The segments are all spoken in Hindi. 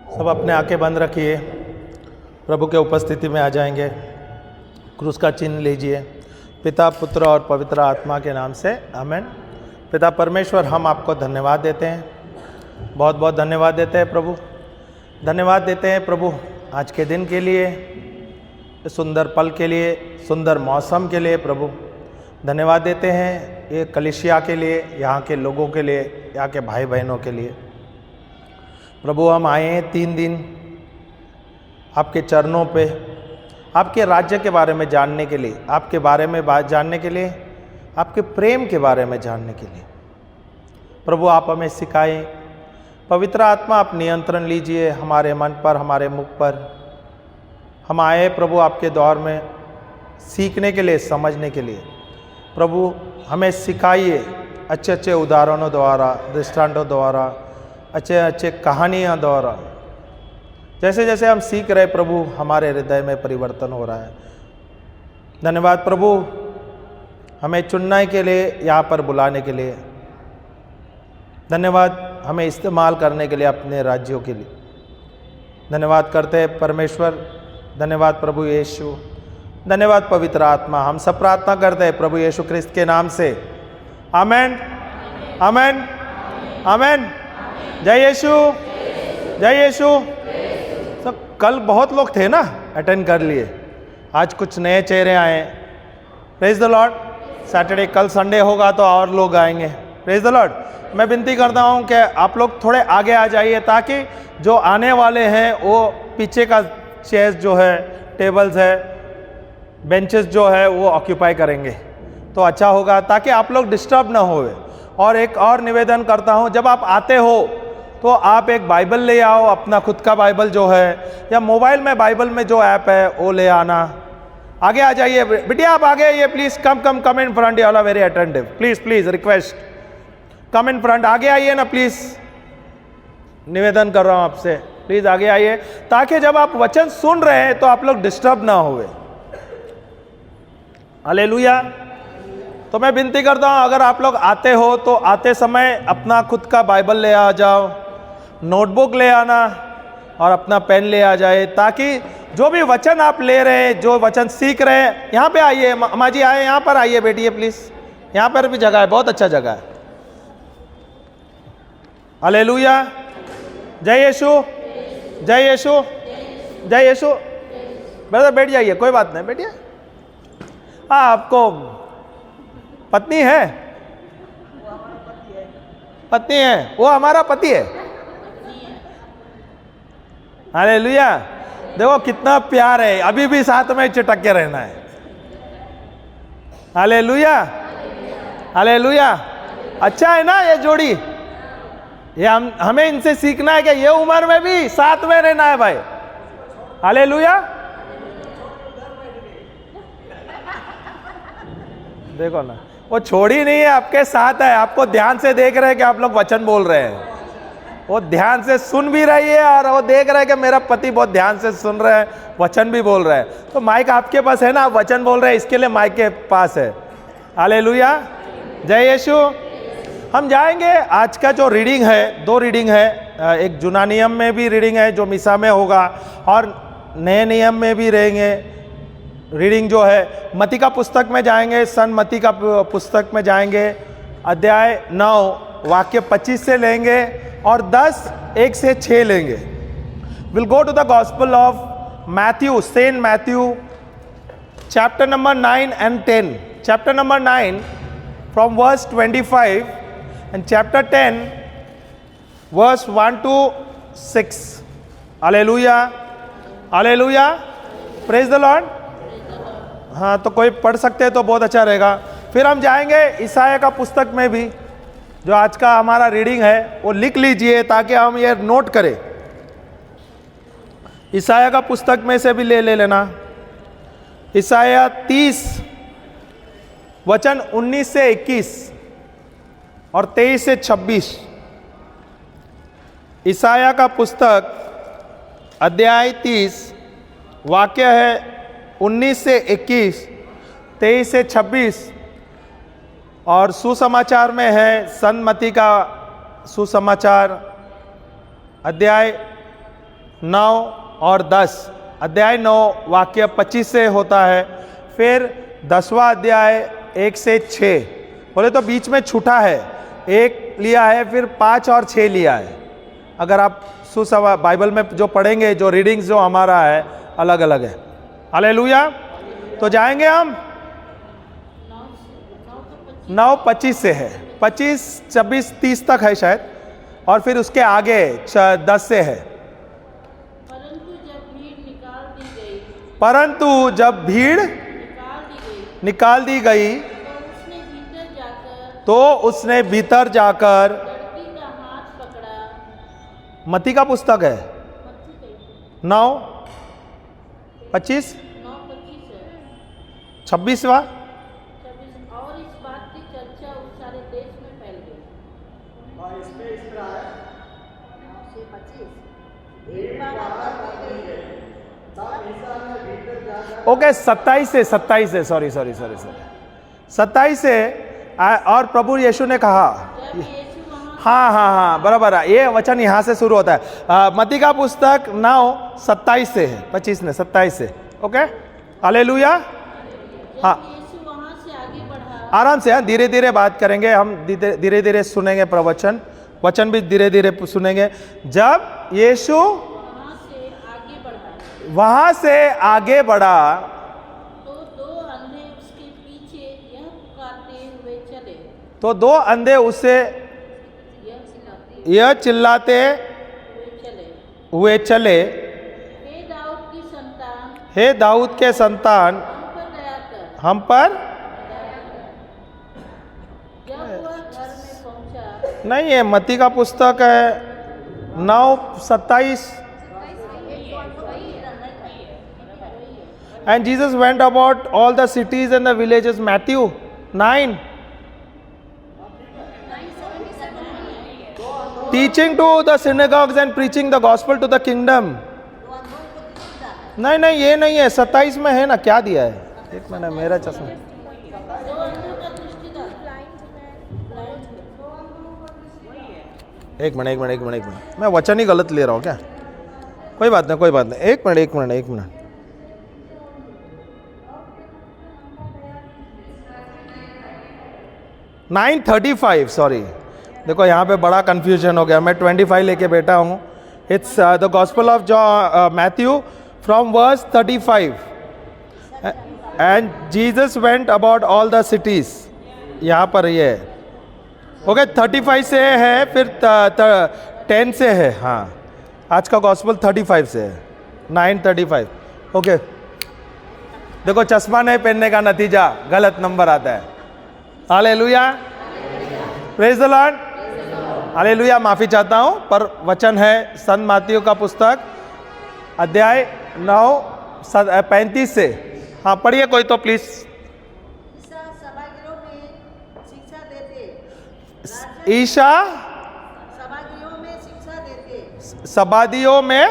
सब अपने आंखें बंद रखिए, प्रभु के उपस्थिति में आ जाएंगे। क्रूस का चिन्ह लीजिए। पिता, पुत्र और पवित्र आत्मा के नाम से आमीन। पिता परमेश्वर, हम आपको धन्यवाद देते हैं, बहुत बहुत धन्यवाद देते हैं प्रभु। धन्यवाद देते हैं प्रभु आज के दिन के लिए, सुंदर पल के लिए, सुंदर मौसम के लिए प्रभु। धन्यवाद देते हैं ये कलीसिया के लिए, यहाँ के लोगों के लिए, यहाँ के भाई बहनों के लिए प्रभु। हम आए हैं 3 दिन आपके चरणों पे, आपके राज्य के बारे में जानने के लिए, आपके बारे में बात जानने के लिए, आपके प्रेम के बारे में जानने के लिए प्रभु। आप हमें सिखाएं, पवित्र आत्मा आप नियंत्रण लीजिए हमारे मन पर, हमारे मुख पर। हम आए प्रभु आपके दौर में सीखने के लिए, समझने के लिए प्रभु। हमें सिखाइए अच्छे अच्छे उदाहरणों द्वारा, दृष्टांतों द्वारा, अच्छे अच्छे कहानियाँ द्वारा। जैसे जैसे हम सीख रहे प्रभु, हमारे हृदय में परिवर्तन हो रहा है। धन्यवाद प्रभु हमें चुनने के लिए, यहाँ पर बुलाने के लिए। धन्यवाद हमें इस्तेमाल करने के लिए अपने राज्यों के लिए। धन्यवाद करते हैं परमेश्वर। धन्यवाद प्रभु यीशु। धन्यवाद पवित्र आत्मा। हम सब प्रार्थना करते हैं प्रभु यीशु ख्रिस्त के नाम से। आमेन, आमेन, आमेन। जय यीशु, जय यीशु। तो कल बहुत लोग थे ना, अटेंड कर लिए। आज कुछ नए चेहरे आए। Praise the Lord. सैटरडे, कल संडे होगा तो और लोग आएंगे। Praise the Lord. मैं विनती करता हूँ कि आप लोग थोड़े आगे आ जाइए, ताकि जो आने वाले हैं वो पीछे का चेयर्स जो है, टेबल्स है, बेंचेस जो है वो ऑक्यूपाई करेंगे तो अच्छा होगा, ताकि आप लोग डिस्टर्ब ना होए। और एक और निवेदन करता हूँ, जब आप आते हो तो आप एक बाइबल ले आओ, अपना खुद का बाइबल जो है, या मोबाइल में बाइबल में जो ऐप है वो ले आना। आगे आ जाइए बिटिया, आप आगे आइए please. Come in front, all are very attentive. Please request, come in front. आगे आइए ना प्लीज़, निवेदन कर रहा हूँ आपसे, प्लीज़ आगे आइए, ताकि जब आप वचन सुन रहे हैं तो आप लोग डिस्टर्ब ना होवे। हालेलुया। तो मैं विनती करता हूँ, अगर आप लोग आते हो तो आते समय अपना खुद का बाइबल ले आ जाओ, नोटबुक ले आना और अपना पेन ले आ जाए, ताकि जो भी वचन आप ले रहे हैं, जो वचन सीख रहे हैं, यहाँ पे आइए। माँ जी आए, यहाँ पर आइए बेटिए प्लीज़। यहाँ पर भी जगह है, बहुत अच्छा जगह है। हालेलुया। जय यीशु, जय यीशु, जय यीशु। ब्रदर बैठ जाइए, कोई बात नहीं, बैठिए। हाँ, आपको पत्नी है? पत्नी है, वो हमारा पति है। हालेलुया। देखो कितना प्यार है, अभी भी साथ में चिटक के रहना है। Hallelujah, hallelujah. अच्छा है ना ये जोड़ी? ये हमें इनसे सीखना है कि ये उम्र में भी साथ में रहना है भाई। हालेलुया। देखो ना, वो छोड़ी नहीं है, आपके साथ है, आपको ध्यान से देख रहे हैं कि आप लोग वचन बोल रहे हैं। वो ध्यान से सुन भी रही है और वो देख रहे हैं कि मेरा पति बहुत ध्यान से सुन रहा है, वचन भी बोल रहा है। तो माइक आपके पास है ना, आप वचन बोल रहे हैं, इसके लिए माइक के पास है। हालेलुया। जय यीशु। हम जाएंगे। आज का जो रीडिंग है, 2 रीडिंग है। एक जुना नियम में भी रीडिंग है जो मिसा में होगा, और नए नियम में भी रहेंगे रीडिंग जो है। मत्ती का पुस्तक में जाएंगे, सन मत्ती का पुस्तक में जाएंगे, अध्याय 9 वाक्य 25 से लेंगे और 10 1 से 6 लेंगे। Will go to the gospel of Matthew, Saint Matthew, chapter number 9 and 10। Chapter number 9 from verse 25 and chapter 10 verse 1 to 6। Hallelujah, hallelujah. Praise the Lord. हाँ, तो कोई पढ़ सकते हैं तो बहुत अच्छा रहेगा। फिर हम जाएंगे ईसाया का पुस्तक में भी, जो आज का हमारा रीडिंग है वो लिख लीजिए ताकि हम ये नोट करें। ईसाया का पुस्तक में से भी ले लेना। ईसाया 30 वचन 19 से 21 और 23 से 26। ईसाया का पुस्तक अध्याय 30 वाक्य है 19 से 21, 23 से 26, और सुसमाचार में है सन्मति का सुसमाचार अध्याय 9 और 10, अध्याय 9 वाक्य 25 से होता है। फिर 10वां अध्याय 1 से 6, बोले तो बीच में छूटा है, 1 लिया है, फिर 5 और 6 लिया है। अगर आप सुसभा बाइबल में जो पढ़ेंगे, जो रीडिंग्स जो हमारा है अलग अलग है। हालेलुया। तो जाएंगे हम 9:25 से है, 25, 26, 30 तक है शायद, और फिर उसके आगे 10 से है। परंतु जब भीड़ निकाल दी गई तो उसने भीतर जाकर मत्ती का पुस्तक है 9:25, 26वां। और इस बात की चर्चा उस सारे देश में फैल गई। ओके, 27 से सॉरी 27 से। और प्रभु यीशु ने कहा, हाँ बराबर है, ये वचन यहाँ से शुरू होता है। मत्ती का पुस्तक 9:27 से है, 25 ने 27 से। Okay, hallelujah. हाँ, वहां से आगे बढ़ा, आराम से, धीरे धीरे बात करेंगे हम, धीरे धीरे सुनेंगे प्रवचन, वचन भी धीरे धीरे सुनेंगे। जब यीशु वहां से आगे बढ़ा तो दो अंधे उसके पीछे यह पुकारते हुए चले, तो 2 अंधे उससे यह चिल्लाते हुए चले, हे दाऊद की संतान, हे दाऊद के संतान, हम पर। जब वह घर में पहुंचा, नहीं, ये मत्ती का पुस्तक है 9:27। And Jesus went about all the cities and the villages, Matthew 9, teaching to the synagogues and preaching the gospel to the kingdom. नहीं, ये नहीं है, 27 में है ना, क्या दिया है? एक मिनट, मेरा चश्मा। एक मिनट, मैं वचन ही गलत ले रहा हूँ क्या? कोई बात नहीं, एक मिनट। 9:35, सॉरी, देखो यहाँ पे बड़ा कंफ्यूजन हो गया, मैं 25 लेके बैठा हूँ। It's the gospel of Matthew from verse 35, and Jesus went about all the cities, यहाँ पर ये है। ओके, 35 से है, फिर 10 से है। हाँ, आज का गॉस्पेल 35 से है, 9:35। ओके, देखो चश्मा नहीं पहनने का नतीजा गलत नंबर आता है। Hallelujah, praise the Lord, hallelujah. माफी चाहता हूं, पर वचन है संत मत्ती का पुस्तक अध्याय 9:35 से। हाँ, पढ़िए कोई तो प्लीज। ईशा सभादियों में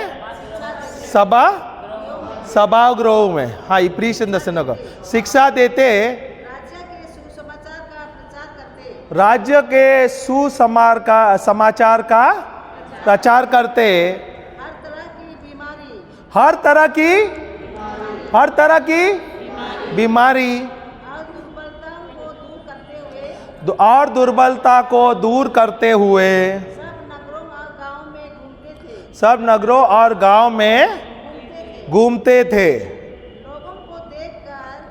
सभागृहों में, हाँ, प्रीच इन द सिनेगॉग, शिक्षा देते, राज्य के समाचार का प्रचार करते, हर तरह की बीमारी और दुर्बलता को दूर करते हुए सब नगरों और गांव में घूमते थे।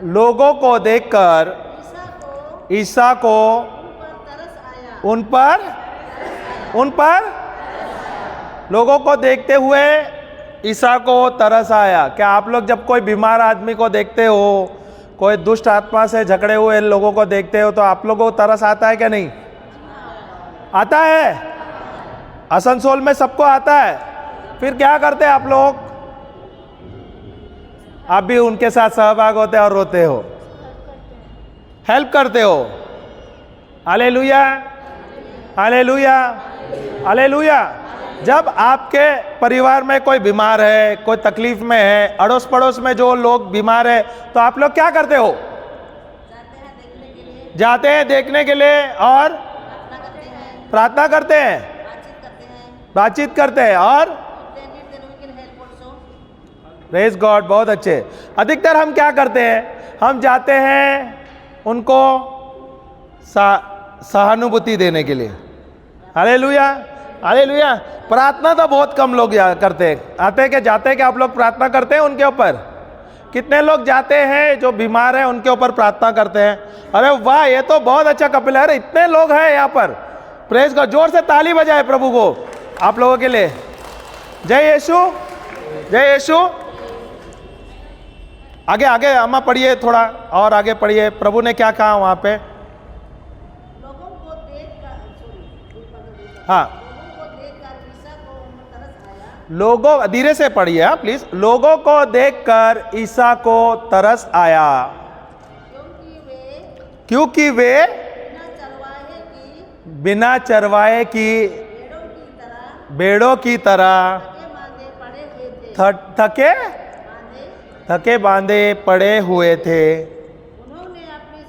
लोगों को देखकर ईसा को उन पर लोगों को देखते हुए ईसा को तरस आया। क्या आप लोग जब कोई बीमार आदमी को देखते हो, कोई दुष्ट आत्मा से झगड़े हुए लोगों को देखते हो, तो आप लोगों को तरस आता है क्या? नहीं आता है? आसनसोल में सबको आता है। फिर क्या करते हैं आप लोग? आप भी उनके साथ सहभाग होते और रोते हो, हेल्प करते हो। Hallelujah, hallelujah, hallelujah. जब आपके परिवार में कोई बीमार है, कोई तकलीफ में है, अड़ोस पड़ोस में जो लोग बीमार है, तो आप लोग क्या करते हो? जाते हैं देखने के लिए और प्रार्थना करते हैं, बातचीत करते हैं और प्रेज गॉड, बहुत अच्छे। अधिकतर हम क्या करते हैं, हम जाते हैं उनको सहानुभूति देने के लिए। Hallelujah, hallelujah. प्रार्थना तो बहुत कम लोग करते हैं। आते हैं कि जाते हैं कि आप लोग प्रार्थना करते हैं उनके ऊपर? कितने लोग जाते हैं जो बीमार हैं उनके ऊपर प्रार्थना करते हैं? अरे वाह, ये तो बहुत अच्छा कपिल है। अरे इतने लोग हैं यहाँ पर, प्रेज गॉड। जोर से ताली बजाए प्रभु को आप लोगों के लिए। जय यीशु, जय यीशु। आगे आगे अम्मा पढ़िए, थोड़ा और आगे पढ़िए। प्रभु ने क्या कहा वहां पे? लोगों को देखकर, हाँ, लोगों को देखकर ईसा को तरस आया। लोगों, धीरे से पढ़िए हाँ प्लीज। लोगों को देखकर ईसा को तरस आया, क्योंकि वे बिना चरवाहे की भेड़ों की तरह थके बांधे पड़े हुए थे। उन्होंने अपने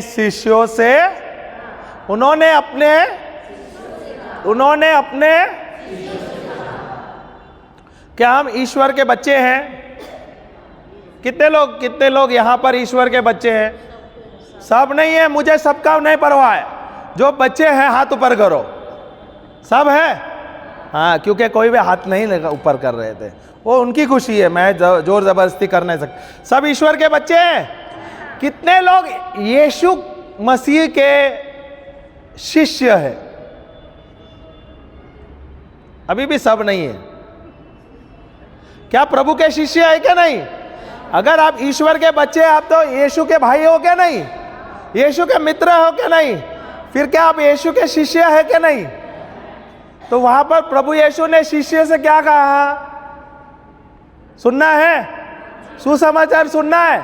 शिष्यों से क्या हम ईश्वर के बच्चे हैं? कितने लोग यहाँ पर ईश्वर के बच्चे हैं? सब नहीं है, मुझे सबका नहीं परवाह है। जो बच्चे हैं हाथ ऊपर करो। सब है? हाँ, क्योंकि कोई भी हाथ नहीं ऊपर कर रहे थे, वो उनकी खुशी है, मैं जोर जबरदस्ती कर नहीं सकता। सब ईश्वर के बच्चे हैं। कितने लोग यीशु मसीह के शिष्य है? अभी भी सब नहीं है। क्या प्रभु के शिष्य है क्या? नहीं। अगर आप ईश्वर के बच्चे, आप तो यीशु के भाई हो क्या? नहीं। यीशु के मित्र हो क्या? नहीं। फिर क्या आप यीशु के शिष्य है क्या? नहीं। तो वहां पर प्रभु यीशु ने शिष्य से क्या कहा? सुनना है, सुसमाचार सुनना है।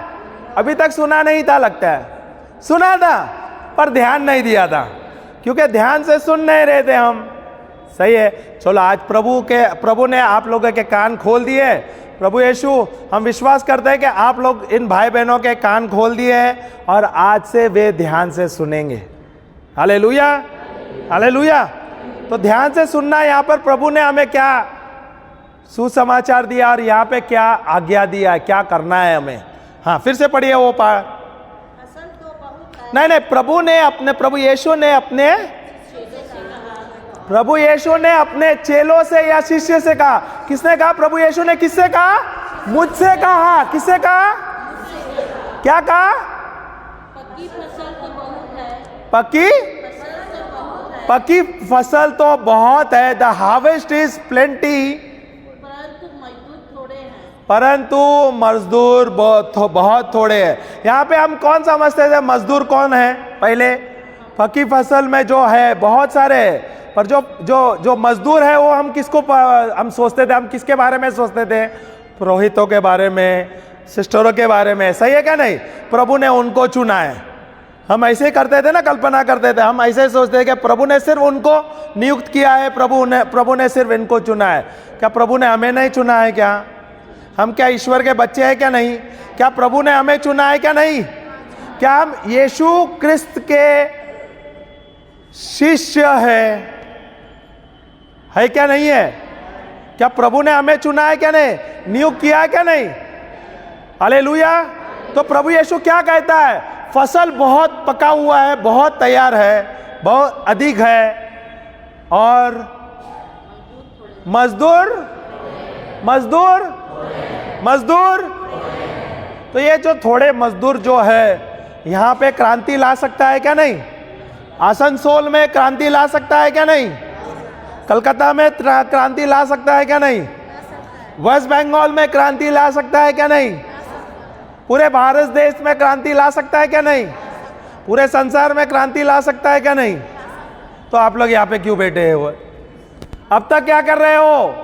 अभी तक सुना नहीं था, लगता है सुना था पर ध्यान नहीं दिया था, क्योंकि ध्यान से सुन नहीं रहे थे हम। सही है। चलो, आज प्रभु ने आप लोगों के कान खोल दिए। प्रभु यीशु, हम विश्वास करते हैं कि आप लोग इन भाई बहनों के कान खोल दिए हैं और आज से वे ध्यान से सुनेंगे। Hallelujah, hallelujah. तो ध्यान से सुनना। यहाँ पर प्रभु ने हमें क्या सुसमाचार दिया और यहाँ पे क्या आज्ञा दिया, क्या करना है हमें। हाँ, फिर से पढ़िए वो पाठ। फसल तो बहुत है, नहीं, प्रभु यीशु ने अपने चेलों से या शिष्य से कहा। किसने कहा? प्रभु यीशु ने किससे कहा? मुझसे कहा। किससे कहा? क्या कहा? पक्की फसल तो बहुत है, पक्की फसल तो बहुत है, पक्की फसल तो बहुत है। द हार्वेस्ट इज प्लेंटी, परंतु मजदूर बहुत थोड़े हैं। यहाँ पे हम कौन समझते थे? मजदूर कौन है? पहले पक्की फसल में जो है बहुत सारे, पर जो मजदूर है वो हम किसको हम सोचते थे? हम किसके बारे में सोचते थे? पुरोहितों के बारे में, सिस्टरों के बारे में। सही है क्या? नहीं। प्रभु ने उनको चुना है। हम ऐसे करते थे ना, कल्पना करते थे। हम ऐसे सोचते थे कि प्रभु ने सिर्फ उनको नियुक्त किया है, प्रभु ने सिर्फ इनको चुना है। क्या प्रभु ने हमें नहीं चुना है क्या? हम क्या ईश्वर के बच्चे हैं क्या? नहीं। क्या प्रभु ने हमें चुना है क्या? नहीं। क्या हम यीशु क्रिस्त के शिष्य है क्या? नहीं है। क्या प्रभु ने हमें चुना है क्या? नहीं। नियुक्त किया है क्या? नहीं। हालेलुया। तो प्रभु यीशु क्या कहता है? फसल बहुत पका हुआ है, बहुत तैयार है, बहुत अधिक है, और मजदूर। तो ये जो थोड़े मजदूर जो है, यहाँ पे क्रांति ला सकता है क्या? नहीं। आसनसोल में क्रांति ला सकता है क्या? नहीं। कलकत्ता में क्रांति ला सकता है क्या? नहीं। वेस्ट बंगाल में क्रांति ला सकता है क्या? नहीं। पूरे भारत देश में क्रांति ला सकता है क्या? नहीं। पूरे संसार में क्रांति ला सकता है क्या? नहीं। तो आप लोग यहाँ पे क्यों बैठे हो? अब तक क्या कर रहे हो?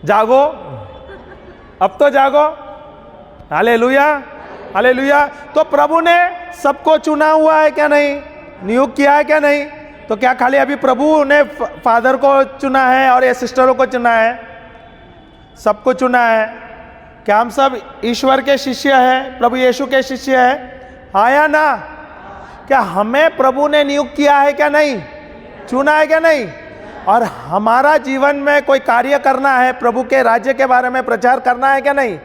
जागो, अब तो जागो। Hallelujah, hallelujah. तो प्रभु ने सबको चुना हुआ है क्या? नहीं। नियुक्त किया है क्या? नहीं। तो क्या खाली अभी प्रभु ने फादर को चुना है और ये सिस्टरों को चुना है? सबको चुना है। क्या हम सब ईश्वर के शिष्य हैं? प्रभु यीशु के शिष्य हैं? हाँ या ना? क्या हमें प्रभु ने नियुक्त किया है क्या? नहीं। चुना है क्या? नहीं। और हमारा जीवन में कोई कार्य करना है, प्रभु के राज्य के बारे में प्रचार करना है क्या नहीं?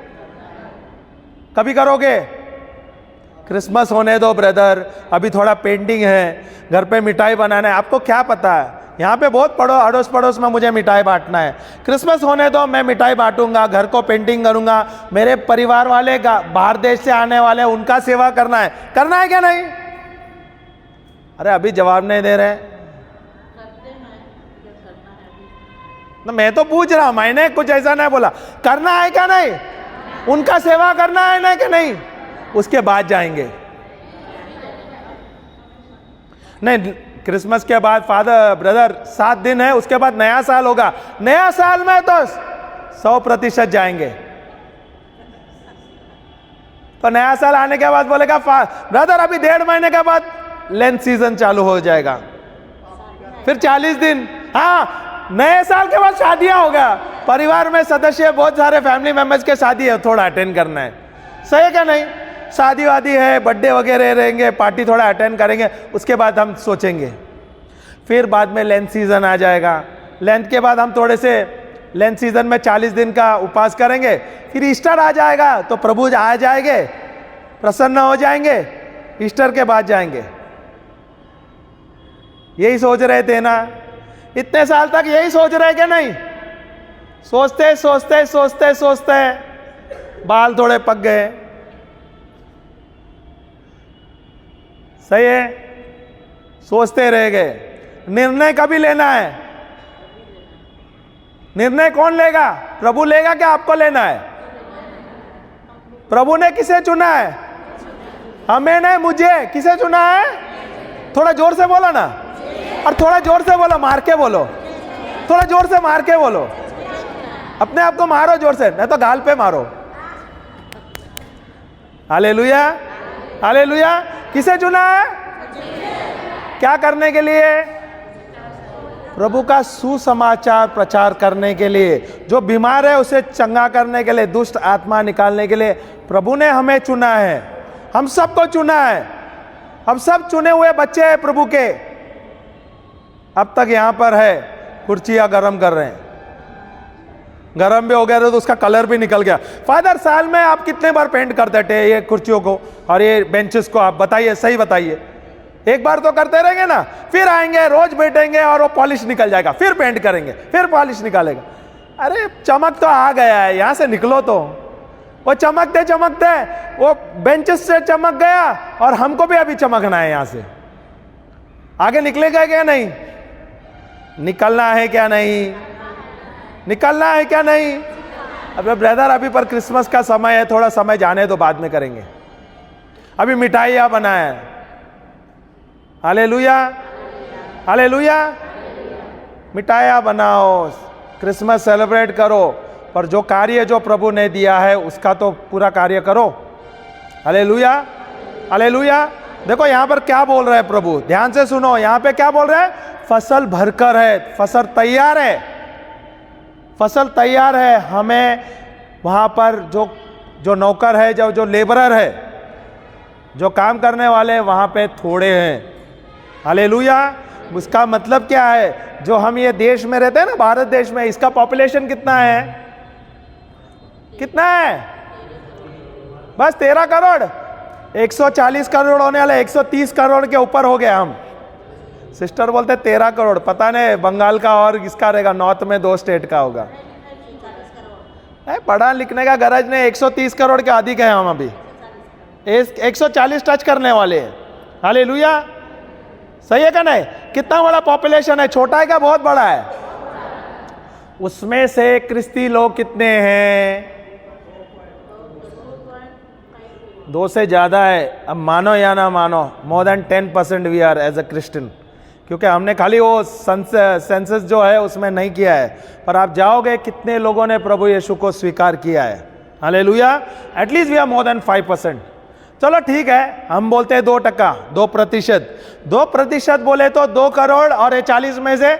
कभी करोगे? क्रिसमस होने दो ब्रदर, अभी थोड़ा पेंटिंग है, घर पे मिठाई बनाना है। आपको क्या पता है, यहाँ पे बहुत अड़ोस पड़ोस में मुझे मिठाई बांटना है। क्रिसमस होने दो, मैं मिठाई बांटूंगा, घर को पेंटिंग करूंगा, मेरे परिवार वाले बाहर देश से आने वाले उनका सेवा करना है क्या नहीं? अरे अभी जवाब नहीं दे रहे। तो मैं तो पूछ रहा हूं, मैंने कुछ ऐसा नहीं बोला। करना है क्या नहीं? उनका सेवा करना है ना कि नहीं? उसके बाद जाएंगे। नहीं, क्रिसमस के बाद फादर ब्रदर 7 दिन है, उसके बाद नया साल होगा। नया साल में तो 100% जाएंगे। तो नया साल आने के बाद बोलेगा ब्रदर अभी 1.5 महीने के बाद लेंथ सीजन चालू हो जाएगा, फिर 40 दिन। हाँ, नए साल के बाद शादियां होगा, परिवार में सदस्य बहुत सारे फैमिली मेंबर्स के शादी है, थोड़ा अटेंड करना है। सही है क्या नहीं? शादी वादी है, बर्थडे वगैरह रहेंगे, पार्टी थोड़ा अटेंड करेंगे, उसके बाद हम सोचेंगे। फिर बाद में लेंथ सीजन आ जाएगा। लेंथ के बाद हम थोड़े से लेंथ सीजन में 40 दिन का उपवास करेंगे। फिर ईस्टर आ जाएगा तो प्रभु आ जाएंगे, प्रसन्न हो जाएंगे, ईस्टर के बाद जाएंगे। यही सोच रहे थे ना इतने साल तक? यही सोच रहे क्या नहीं? सोचते सोचते सोचते सोचते बाल थोड़े पक गए। सही है, सोचते रह गए। निर्णय कभी लेना है? निर्णय कौन लेगा? प्रभु लेगा क्या आपको लेना है? प्रभु ने किसे चुना है? हमें नहीं, मुझे। किसे चुना है? थोड़ा जोर से बोलो ना, और थोड़ा जोर से बोलो, मार के बोलो, थोड़ा जोर से मार के बोलो। अपने आप को मारो जोर से, नहीं तो गाल पे मारो। Hallelujah, hallelujah. किसे चुना है? क्या करने के लिए? प्रभु का सुसमाचार प्रचार करने के लिए। जो बीमार है उसे चंगा करने के लिए, दुष्ट आत्मा निकालने के लिए प्रभु ने हमें चुना है। हम सबको चुना है। हम सब चुने हुए बच्चे हैं प्रभु के। अब तक यहां पर है, कुर्सियां गर्म कर रहे हैं, गर्म भी हो गया तो उसका कलर भी निकल गया। फादर, साल में आप कितने बार पेंट करते थे ये कुर्सियों को और ये बेंचेस को? आप बताइए, सही बताइए। एक बार तो करते रहेंगे ना, फिर आएंगे, रोज बैठेंगे और वो पॉलिश निकल जाएगा, फिर पेंट करेंगे, फिर पॉलिश निकालेगा। अरे चमक तो आ गया है, यहां से निकलो तो। वो चमकते चमकते वो बेंचेस से चमक गया और हमको भी अभी चमकना है। यहां से आगे निकलेगा क्या नहीं? निकलना है क्या नहीं? निकलना है क्या नहीं? अब ब्रदर अभी पर क्रिसमस का समय है, थोड़ा समय जाने दो, बाद में करेंगे। अभी मिठाइयां बनाए। Hallelujah, hallelujah. मिठाइयां बनाओ, क्रिसमस सेलिब्रेट करो, पर जो कार्य जो प्रभु ने दिया है उसका तो पूरा कार्य करो। Hallelujah, hallelujah. देखो यहां पर क्या बोल रहे हैं प्रभु, ध्यान से सुनो। यहां पे क्या बोल रहे हैं? फसल भरकर है, फसल तैयार है, फसल तैयार है। हमें वहां पर जो नौकर है, जो लेबरर है, जो काम करने वाले वहां पे थोड़े हैं। हालेलुया। उसका मतलब क्या है? जो हम ये देश में रहते हैं ना, भारत देश में, इसका पॉपुलेशन कितना है? कितना है? बस 13 करोड़। 140 करोड़ होने वाले, 130 करोड़ के ऊपर हो गए हम। सिस्टर बोलते 13 करोड़, पता नहीं बंगाल का और किसका रहेगा, नॉर्थ में 2 स्टेट का होगा। पढ़ा लिखने का गरज नहीं, 130 करोड़ के अधिक है हम अभी। 140 टच करने वाले हैं। हालेलुया। सही है क्या नहीं? कितना बड़ा पॉपुलेशन है? छोटा है क्या बहुत बड़ा है? उसमें से क्रिस्ती लोग कितने हैं? 2 से ज्यादा है। अब मानो या ना मानो, more than 10% we are as a Christian, क्योंकि हमने खाली वो सेंसस जो है उसमें नहीं किया है। पर आप जाओगे, कितने लोगों ने प्रभु यीशु को स्वीकार किया है? Hallelujah. At least we are more than 5%। चलो ठीक है, हम बोलते हैं 2%, 2%। 2% बोले तो 2 करोड़, और 40 में से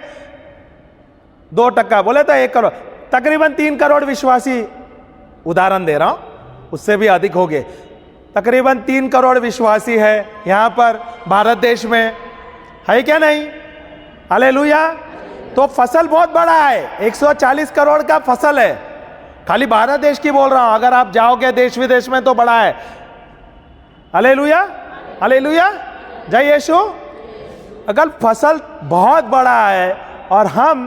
2% बोले तो 1 करोड़, तकरीबन 3 करोड़ विश्वासी, उदाहरण दे रहा हूं, उससे भी अधिक हो गए। तकरीबन 3 करोड़ विश्वासी है यहां पर भारत देश में, है क्या नहीं? हालेलुया। तो फसल बहुत बड़ा है, 140 करोड़ का फसल है। खाली भारत देश की बोल रहा हूं, अगर आप जाओगे देश विदेश में तो बड़ा है। हालेलुया, हालेलुया, जय यीशु। अगर फसल बहुत बड़ा है और हम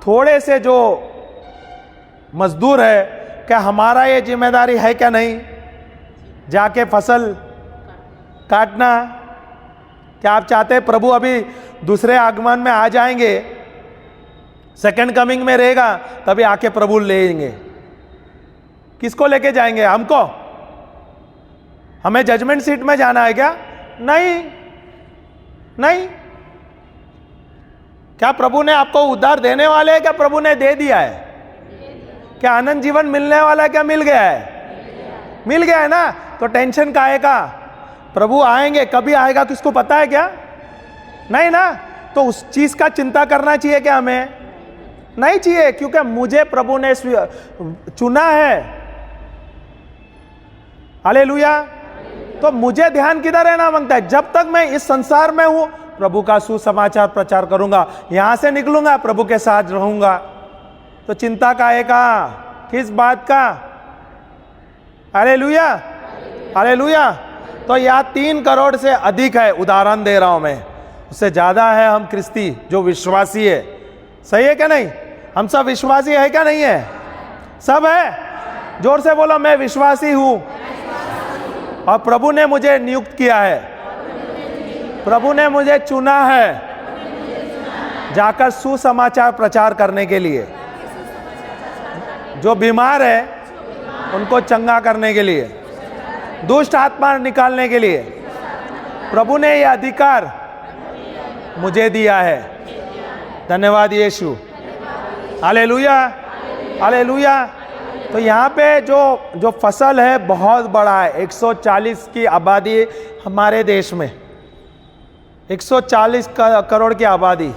थोड़े से जो मजदूर है, क्या हमारा ये जिम्मेदारी है क्या नहीं जाके फसल काटना? क्या आप चाहते हैं प्रभु अभी दूसरे आगमन में आ जाएंगे, सेकंड कमिंग में रहेगा, तभी आके प्रभु लेंगे? किसको लेके जाएंगे? हमको? हमें जजमेंट सीट में जाना है क्या? नहीं, नहीं। क्या प्रभु ने आपको उद्धार देने वाले है? क्या प्रभु ने दे दिया है? क्या अनंत जीवन मिलने वाला है? क्या मिल गया है? मिल गया है ना? तो टेंशन काहे का? प्रभु आएंगे, कभी आएगा किसको पता है क्या? नहीं ना? तो उस चीज का चिंता करना चाहिए क्या हमें? नहीं चाहिए, क्योंकि मुझे प्रभु ने चुना है। हालेलुया। तो मुझे ध्यान किधर रहना मांगता है? जब तक मैं इस संसार में हूं, प्रभु का सुसमाचार प्रचार करूंगा। यहां से निकलूंगा, प्रभु के साथ रहूंगा। तो चिंता काहे का? किस बात का? Hallelujah, hallelujah. तो यह 3 करोड़ से अधिक है, उदाहरण दे रहा हूं मैं, उससे ज्यादा है हम क्रिस्ती जो विश्वासी है। सही है क्या नहीं? हम सब विश्वासी है क्या नहीं है? सब है। जोर से बोलो, मैं विश्वासी हूं और प्रभु ने मुझे नियुक्त किया है, प्रभु ने मुझे चुना है जाकर सुसमाचार प्रचार करने के लिए, जो बीमार है उनको चंगा करने के लिए, दुष्ट आत्मा निकालने के लिए। प्रभु ने यह अधिकार मुझे दिया है। धन्यवाद यीशु, हालेलुया, हालेलुया। तो यहाँ पे जो फसल है बहुत बड़ा है। 140 की आबादी हमारे देश में, 140 करोड़ की आबादी,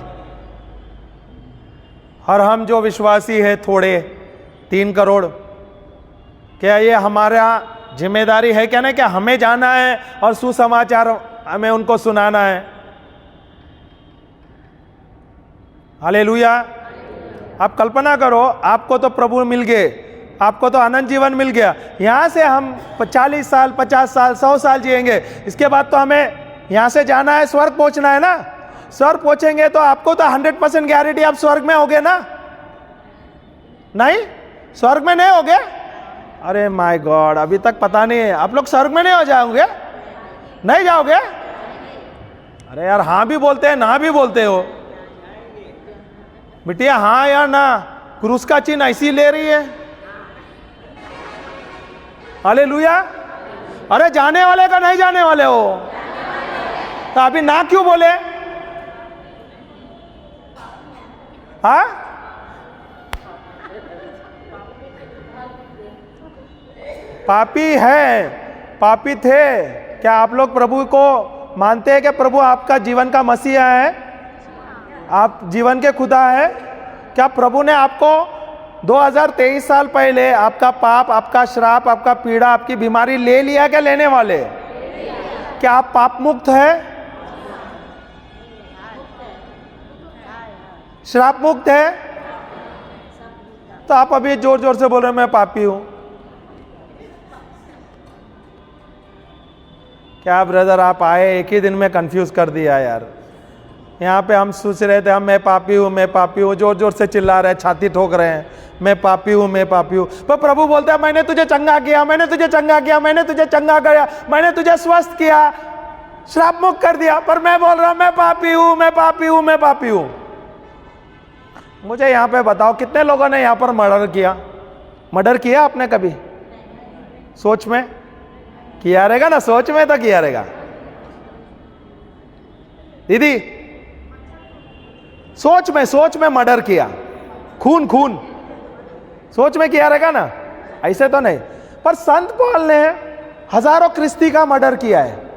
और हम जो विश्वासी है थोड़े 3 करोड़। क्या ये हमारा जिम्मेदारी है क्या? नहीं, क्या हमें जाना है और सुसमाचार हमें उनको सुनाना है? हालेलुया। आप कल्पना करो, आपको तो प्रभु मिल गए, आपको तो अनंत जीवन मिल गया। यहां से हम 40 साल, 50 साल, 100 साल जिएंगे। इसके बाद तो हमें यहां से जाना है, स्वर्ग पहुंचना है ना। स्वर्ग पहुंचेंगे तो आपको तो 100% गारंटी आप स्वर्ग में होगे ना? नहीं, स्वर्ग में नहीं होगे? अरे माय गॉड, अभी तक पता नहीं है। आप लोग स्वर्ग में नहीं हो जाओगे? नहीं जाओगे? अरे यार, हाँ भी बोलते हैं, ना भी बोलते हो। बिटिया हाँ या ना? क्रूस का चिन्ह ऐसी ले रही है। हालेलुया। अरे जाने वाले का नहीं जाने वाले हो, तो अभी ना क्यों बोले? हाँ, पापी है, पापी थे। क्या आप लोग प्रभु को मानते हैं कि प्रभु आपका जीवन का मसीहा है, आप जीवन के खुदा है? क्या प्रभु ने आपको 2023 साल पहले आपका पाप, आपका श्राप, आपका पीड़ा, आपकी बीमारी ले लिया? क्या लेने वाले? क्या आप पाप मुक्त है, श्राप मुक्त है? तो आप अभी जोर जोर से बोल रहे हैं मैं पापी हूं। क्या ब्रदर, आप आए एक ही दिन में कंफ्यूज कर दिया यार। यहाँ पे हम सोच रहे थे हम मैं पापी हूँ, मैं पापी हूँ, जोर जोर से चिल्ला रहे हैं, छाती ठोक रहे हैं, मैं पापी हूँ, मैं पापी हूँ। पर प्रभु बोलता है मैंने तुझे चंगा किया, मैंने तुझे चंगा किया, मैंने तुझे चंगा किया, मैंने तुझे स्वस्थ किया, श्राप मुक्त कर दिया। पर मैं बोल रहा हूँ मैं पापी हूँ, मैं पापी हूँ, मैं पापी हूँ। मुझे यहाँ पे बताओ कितने लोगों ने यहाँ पर मर्डर किया? मर्डर किया आपने कभी? सोच में किया रहेगा ना, सोच में तो किया रहेगा। दीदी सोच में मर्डर किया, खून खून सोच में किया रहेगा ना, ऐसे तो नहीं। पर संत पॉल ने हजारों क्रिस्ती का मर्डर किया है।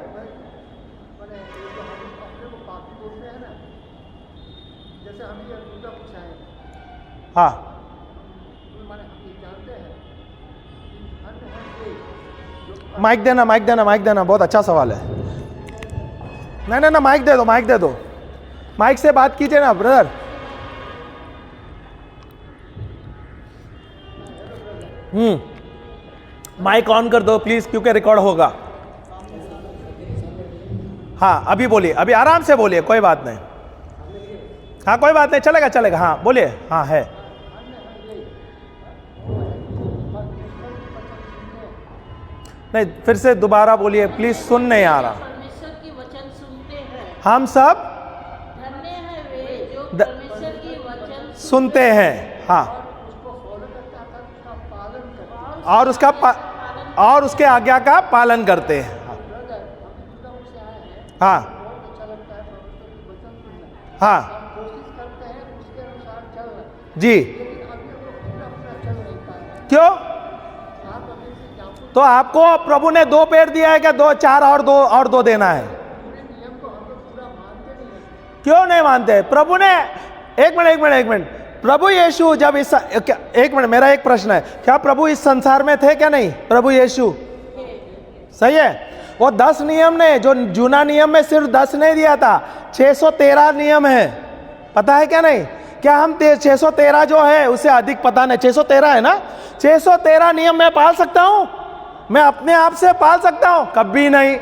हाँ, माइक देना, माइक देना, माइक देना। बहुत अच्छा सवाल है। नहीं, माइक दे दो, माइक दे दो। माइक से बात कीजिए ना ब्रदर। माइक ऑन कर दो प्लीज, क्योंकि रिकॉर्ड होगा। हाँ अभी बोलिए, अभी आराम से बोलिए, कोई बात नहीं। हाँ कोई बात नहीं, चलेगा चलेगा। हाँ बोलिए। हाँ है। नहीं, फिर से दोबारा बोलिए प्लीज, सुन नहीं आ रहा। परमेश्वर की वचन सुनते हैं। हम सब धन्य है वे जो द- परमेश्वर की वचन सुनते हैं। हाँ, और और उसके आज्ञा का पालन करते हैं। हाँ हाँ जी। क्यों? तो आपको प्रभु ने 2 पेड़ दिया है क्या? 2 4 और दो देना है? क्यों नहीं मानते प्रभु ने? एक मिनट। प्रभु यीशु जब एक मिनट, मेरा एक प्रश्न है, क्या प्रभु इस संसार में थे क्या नहीं? प्रभु यीशु सही है। वो 10 नियम ने, जो जूना नियम में सिर्फ 10 नहीं दिया था, 613 नियम है, पता है क्या नहीं? क्या हम 613 जो है उससे अधिक पता नहीं? 613 है ना? 613 नियम मैं पाल सकता हूं? मैं अपने आप से पाल सकता हूं? कभी नहीं,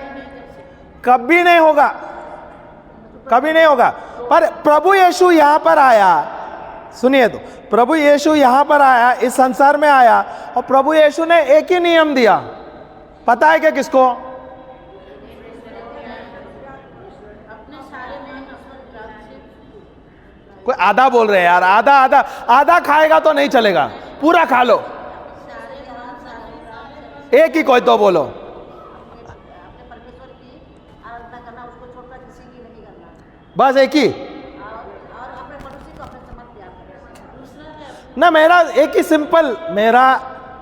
कभी नहीं होगा, कभी नहीं होगा। पर प्रभु यीशु यहां पर आया, सुनिए तो, प्रभु यीशु यहां पर आया, इस संसार में आया, और प्रभु यीशु ने एक ही नियम दिया, पता है क्या किसको? कोई आधा बोल रहे हैं यार, आधा खाएगा तो नहीं चलेगा, पूरा खा लो। एक ही कोई तो बोलो। बस एक ही ना। मेरा एक ही सिंपल, मेरा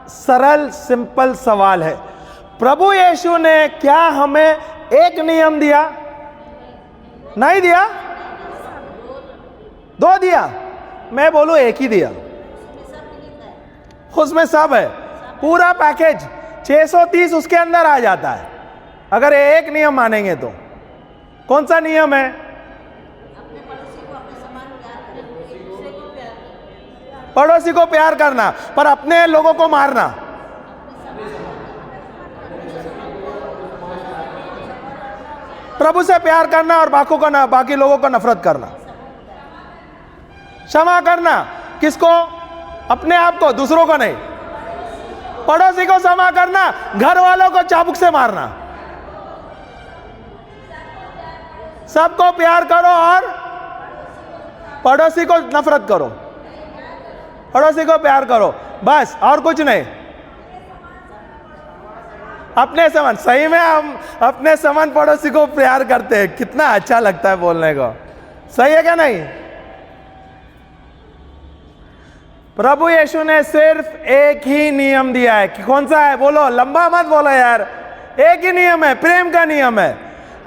सरल सिंपल सवाल है, प्रभु यीशु ने क्या हमें एक नियम दिया? नहीं दिया? 2 दिया? मैं बोलूं एक ही दिया। उसमें सब है, पूरा पैकेज 630 उसके अंदर आ जाता है, अगर एक नियम मानेंगे तो। कौन सा नियम है? पड़ोसी को प्यार करना, पर अपने लोगों को मारना। प्रभु से प्यार करना और बाकी लोगों को नफरत करना। क्षमा करना किसको? अपने आप को, दूसरों को नहीं। पड़ोसी को क्षमा करना, घर वालों को चाबुक से मारना। सबको प्यार करो और पड़ोसी को नफरत करो। पड़ोसी को प्यार करो, बस, और कुछ नहीं। अपने समान, सही में हम अपने समान पड़ोसी को प्यार करते हैं, कितना अच्छा लगता है बोलने को, सही है क्या नहीं? प्रभु यीशु ने सिर्फ एक ही नियम दिया है, कि कौन सा है? बोलो, लंबा मत बोलो यार। एक ही नियम है, प्रेम का नियम है।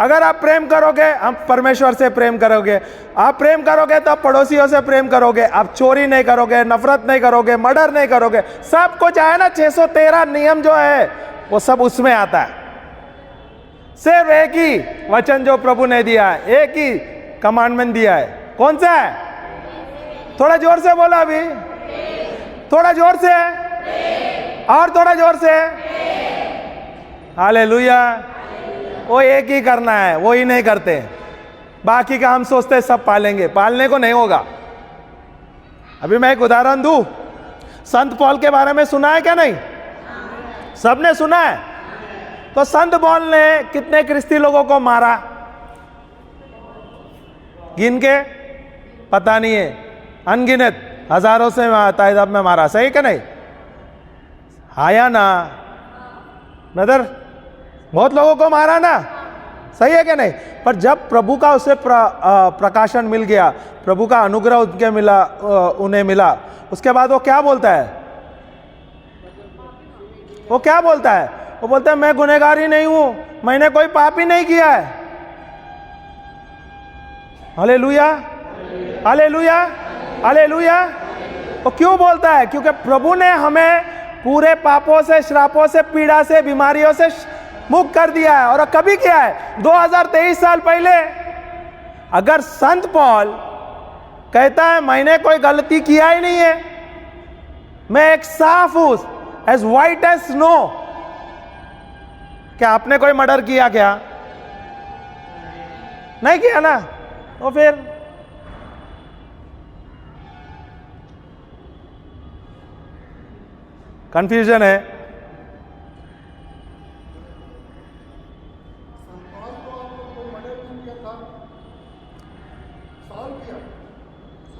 अगर आप प्रेम करोगे, हम परमेश्वर से प्रेम करोगे, आप प्रेम करोगे तो आप पड़ोसियों से प्रेम करोगे, आप चोरी नहीं करोगे, नफरत नहीं करोगे, मर्डर नहीं करोगे, सब कुछ आया ना। 613 नियम जो है वो सब उसमें आता है। सिर्फ एक ही वचन जो प्रभु ने दिया है, एक ही कमांडमेंट दिया है। कौन सा है? थोड़ा जोर से बोला, अभी थोड़ा जोर से, और थोड़ा जोर से। हालेलुया। वो एक ही करना है, वो ही नहीं करते। बाकी का हम सोचते हैं सब पालेंगे, पालने को नहीं होगा। अभी मैं एक उदाहरण दूं, संत पॉल के बारे में सुना है क्या नहीं? सबने सुना है। तो संत पॉल ने कितने ख्रिस्ती लोगों को मारा? गिन के पता नहीं है, अनगिनत, हजारों से तादाद में मारा, सही क्या नहीं? आया ना ब्रदर, बहुत लोगों को मारा ना, सही है क्या नहीं? पर जब प्रभु का उसे प्रकाशन मिल गया, प्रभु का अनुग्रह उन्हें मिला, उसके बाद वो क्या बोलता है? वो क्या बोलता है? वो बोलता है मैं गुनहगार ही नहीं हूं, मैंने कोई पाप ही नहीं किया है। Hallelujah, hallelujah, hallelujah. वो क्यों बोलता है? क्योंकि प्रभु ने हमें पूरे पापों से, श्रापों से, पीड़ा से, बीमारियों से मुक्त कर दिया है। और कभी किया है? 2023 साल पहले। अगर संत पॉल कहता है मैंने कोई गलती किया ही नहीं है, मैं एक साफ हूं, एज वाइट एज स्नो। क्या आपने कोई मर्डर किया क्या? नहीं किया ना, तो फिर कंफ्यूजन है।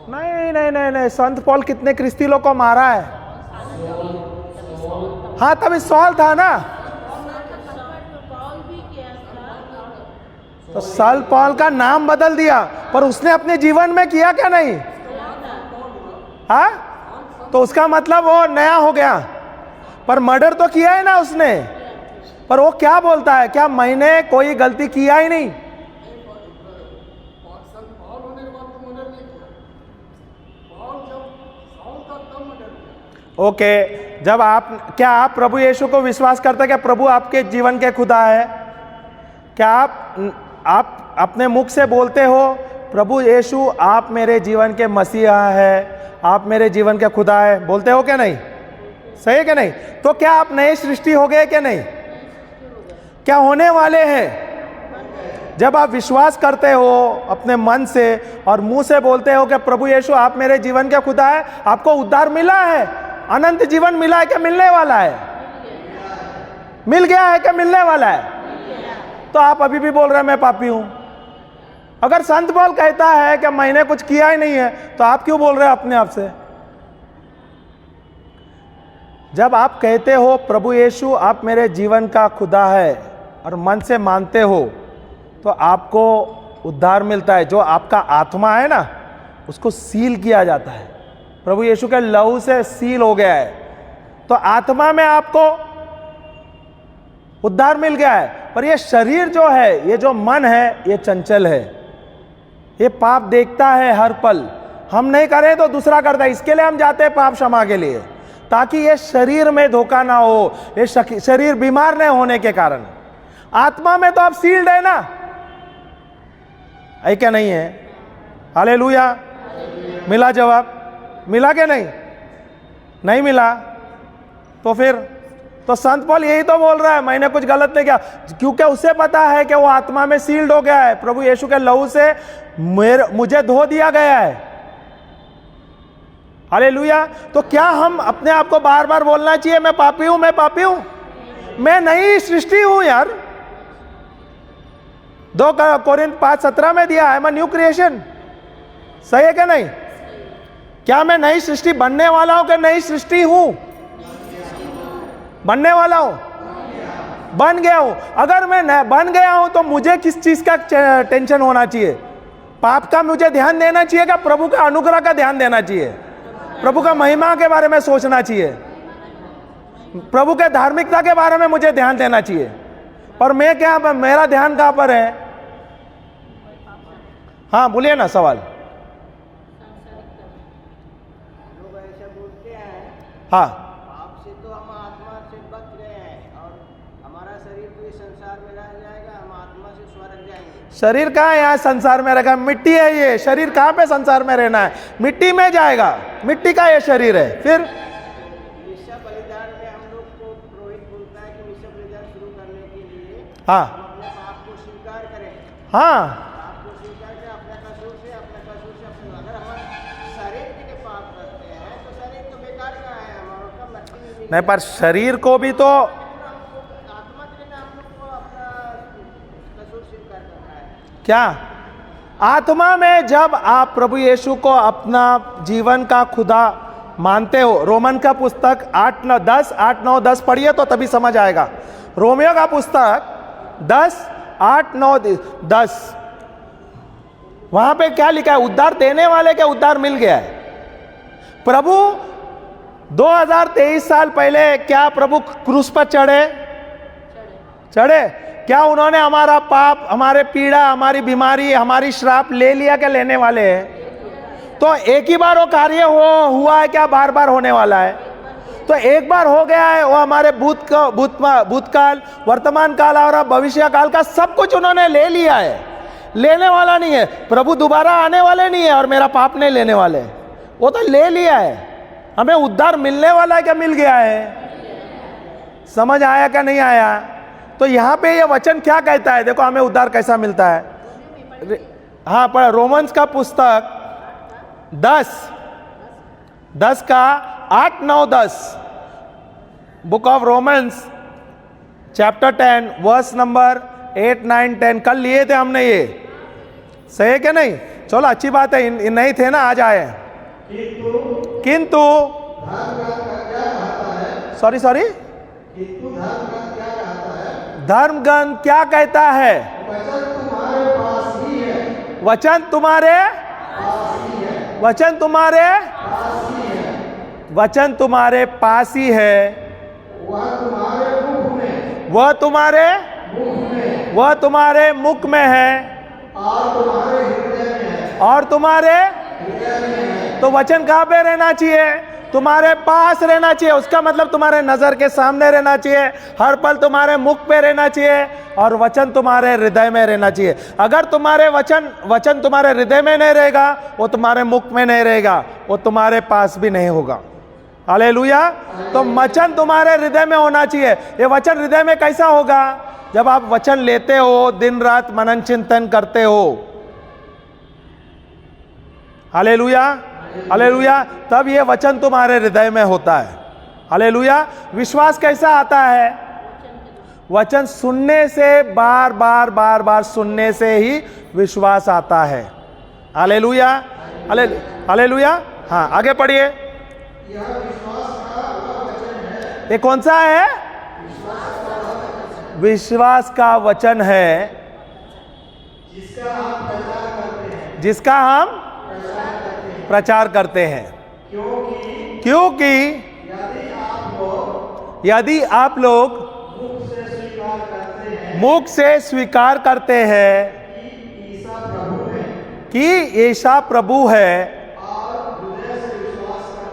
नहीं नहीं नहीं नहीं, संत पॉल कितने क्रिस्ती लोग को मारा है? हाँ, तभी सॉल था ना। पॉल भी किया था। तो साल पॉल का नाम बदल दिया, पर उसने अपने जीवन में किया क्या? नहीं। हाँ, तो उसका मतलब वो नया हो गया, पर मर्डर तो किया है ना उसने। पर वो क्या बोलता है, क्या मैंने कोई गलती किया ही नहीं? ओके, जब क्या आप प्रभु यीशु को विश्वास करते हैं क्या प्रभु आपके जीवन के खुदा है? क्या आप अपने मुख से बोलते हो प्रभु यीशु आप मेरे जीवन के मसीहा है, आप मेरे जीवन के खुदा है, बोलते हो क्या? नहीं। सही है क्या? नहीं। तो क्या आप नई सृष्टि हो गए क्या? नहीं। क्या होने वाले हैं? जब आप विश्वास करते हो अपने मन से और मुंह से बोलते हो कि प्रभु यीशु आप मेरे जीवन के खुदा है, आपको उद्धार मिला है, अनंत जीवन मिला है क्या? मिलने वाला है? मिल गया है क्या? मिलने वाला है? तो आप अभी भी बोल रहे हैं मैं पापी हूं। अगर संत पॉल कहता है कि मैंने कुछ किया ही नहीं है, तो आप क्यों बोल रहे हैं अपने आप से? जब आप कहते हो प्रभु यीशु आप मेरे जीवन का खुदा है और मन से मानते हो, तो आपको उद्धार मिलता है। जो आपका आत्मा है ना, उसको सील किया जाता है, प्रभु यीशु के लहू से सील हो गया है। तो आत्मा में आपको उद्धार मिल गया है। पर ये शरीर जो है, ये जो मन है, ये चंचल है, ये पाप देखता है हर पल। हम नहीं करें तो दूसरा करता है, इसके लिए हम जाते हैं पाप क्षमा के लिए, ताकि ये शरीर में धोखा ना हो, ये शरीर बीमार नहीं होने के कारण। आत्मा में तो आप सील्ड है ना, है क्या? नहीं है? हालेलुया। मिला जवाब? मिला क्या? नहीं। नहीं मिला तो फिर तो संत पॉल यही तो बोल रहा है मैंने कुछ गलत नहीं किया, क्योंकि उसे पता है कि वो आत्मा में सील्ड हो गया है, प्रभु यीशु के लहू से मुझे धो दिया गया है। हालेलुया। तो क्या हम अपने आप को बार बार बोलना चाहिए मैं पापी हूं, मैं पापी हूं? मैं नई सृष्टि हूं यार। 2 कोरिन्थ 5:17 में दिया है, मैं न्यू क्रिएशन। सही है क्या? नहीं। क्या मैं नई सृष्टि बनने वाला हूं कि नई सृष्टि हूं? बनने वाला हूं, बन गया हूं। अगर मैं बन गया हूं तो मुझे किस चीज का टेंशन होना चाहिए? पाप का मुझे ध्यान देना चाहिए क्या प्रभु का अनुग्रह का ध्यान देना चाहिए? प्रभु का महिमा के बारे में सोचना चाहिए, प्रभु के धार्मिकता के बारे में मुझे ध्यान देना चाहिए। पर मैं क्या, मेरा ध्यान कहां पर है? हाँ बोलिए ना सवाल। लोग ऐसा बोलते हैं हाँ, आपसे तो हम आत्मा से बच गए हैं और हमारा शरीर तो इस संसार में रह जाएगा, हम आत्मा से स्वर्ग जाएंगे। शरीर कहाँ यहाँ संसार में रहेगा? मिट्टी है ये शरीर, कहाँ पे संसार में रहना है? मिट्टी में जाएगा, मिट्टी का ये शरीर है। फिर निश्चय बलिदान में हम लोग को पुरोहित बोलता है कि निश्चय बलिदान शुरू करने के लिए हाँ हम अपने पाप को स्वीकार करें, हाँ पाप को स्वीकार करें अपने कसूर से अपने। अगर हम शरीर के पाप करते हैं तो शरीर तो बेकार का है, हमारा मट्टी में मिल नहीं, पर शरीर को भी तो आत्मा के लिए हम लोग को अपना कसूर स्वीकार करना है। क्या आत्मा में जब आप प्रभु यीशु को अपना जीवन का खुदा मानते हो, रोमन का पुस्तक 8-9-10 पढ़िए तो तभी समझ आएगा। रोमियो का पुस्तक 10:8-9-10 वहां पे क्या लिखा है? उद्धार देने वाले के उद्धार मिल गया है। प्रभु 2023 साल पहले क्या प्रभु क्रूस पर चढ़े? क्या उन्होंने हमारा पाप, हमारे पीड़ा, हमारी बीमारी, हमारी श्राप ले लिया? क्या लेने वाले हैं? तो एक ही बार वो कार्य हुआ है क्या बार बार होने वाला है? तो एक बार हो गया है, वो हमारे भूतकाल, वर्तमान काल और भविष्य काल का सब कुछ उन्होंने ले लिया है। लेने वाला नहीं है, प्रभु दोबारा आने वाले नहीं है और मेरा पाप नहीं लेने वाले, वो तो ले लिया है। हमें उद्धार मिलने वाला है क्या? मिल गया है। समझ आया क्या नहीं आया? तो यहाँ पे ये वचन क्या कहता है? देखो हमें उद्धार कैसा मिलता है। हाँ पढ़, रोमन्स का पुस्तक 10 का 8, 9, 10, book of Romans chapter 10 verse number 8, 9, 10 कल लिए थे हमने, ये सही है क्या नहीं? चलो अच्छी बात है, नहीं थे ना, आज आए। किंतु सॉरी धर्म ग्रंथ क्या कहता है? वचन तुम्हारे पास ही है, वह तुम्हारे मुख में है और तुम्हारे तो वचन कहाँ पे रहना चाहिए? तुम्हारे पास रहना चाहिए। उसका मतलब तुम्हारे नजर के सामने रहना चाहिए, हर पल तुम्हारे मुख पे रहना चाहिए और वचन तुम्हारे हृदय में रहना चाहिए। अगर तुम्हारे वचन तुम्हारे हृदय में नहीं रहेगा, वो तुम्हारे मुख में नहीं रहेगा, वो तुम्हारे पास भी नहीं होगा। हालेलुया। तो वचन तुम्हारे हृदय में होना चाहिए। ये वचन हृदय में कैसा होगा? जब आप वचन लेते हो, दिन रात मनन चिंतन करते हो। हालेलुया, हालेलुया, तब ये वचन तुम्हारे हृदय में होता है। हालेलुया। विश्वास कैसा आता है? वचन सुनने से, बार बार सुनने से ही विश्वास आता है। Hallelujah, hallelujah. हाँ आगे पढ़िए। ये कौन सा है? विश्वास का वचन है जिसका हम प्रचार करते हैं। क्योंकि यदि आप लोग मुख से स्वीकार करते हैं कि यीशु प्रभु है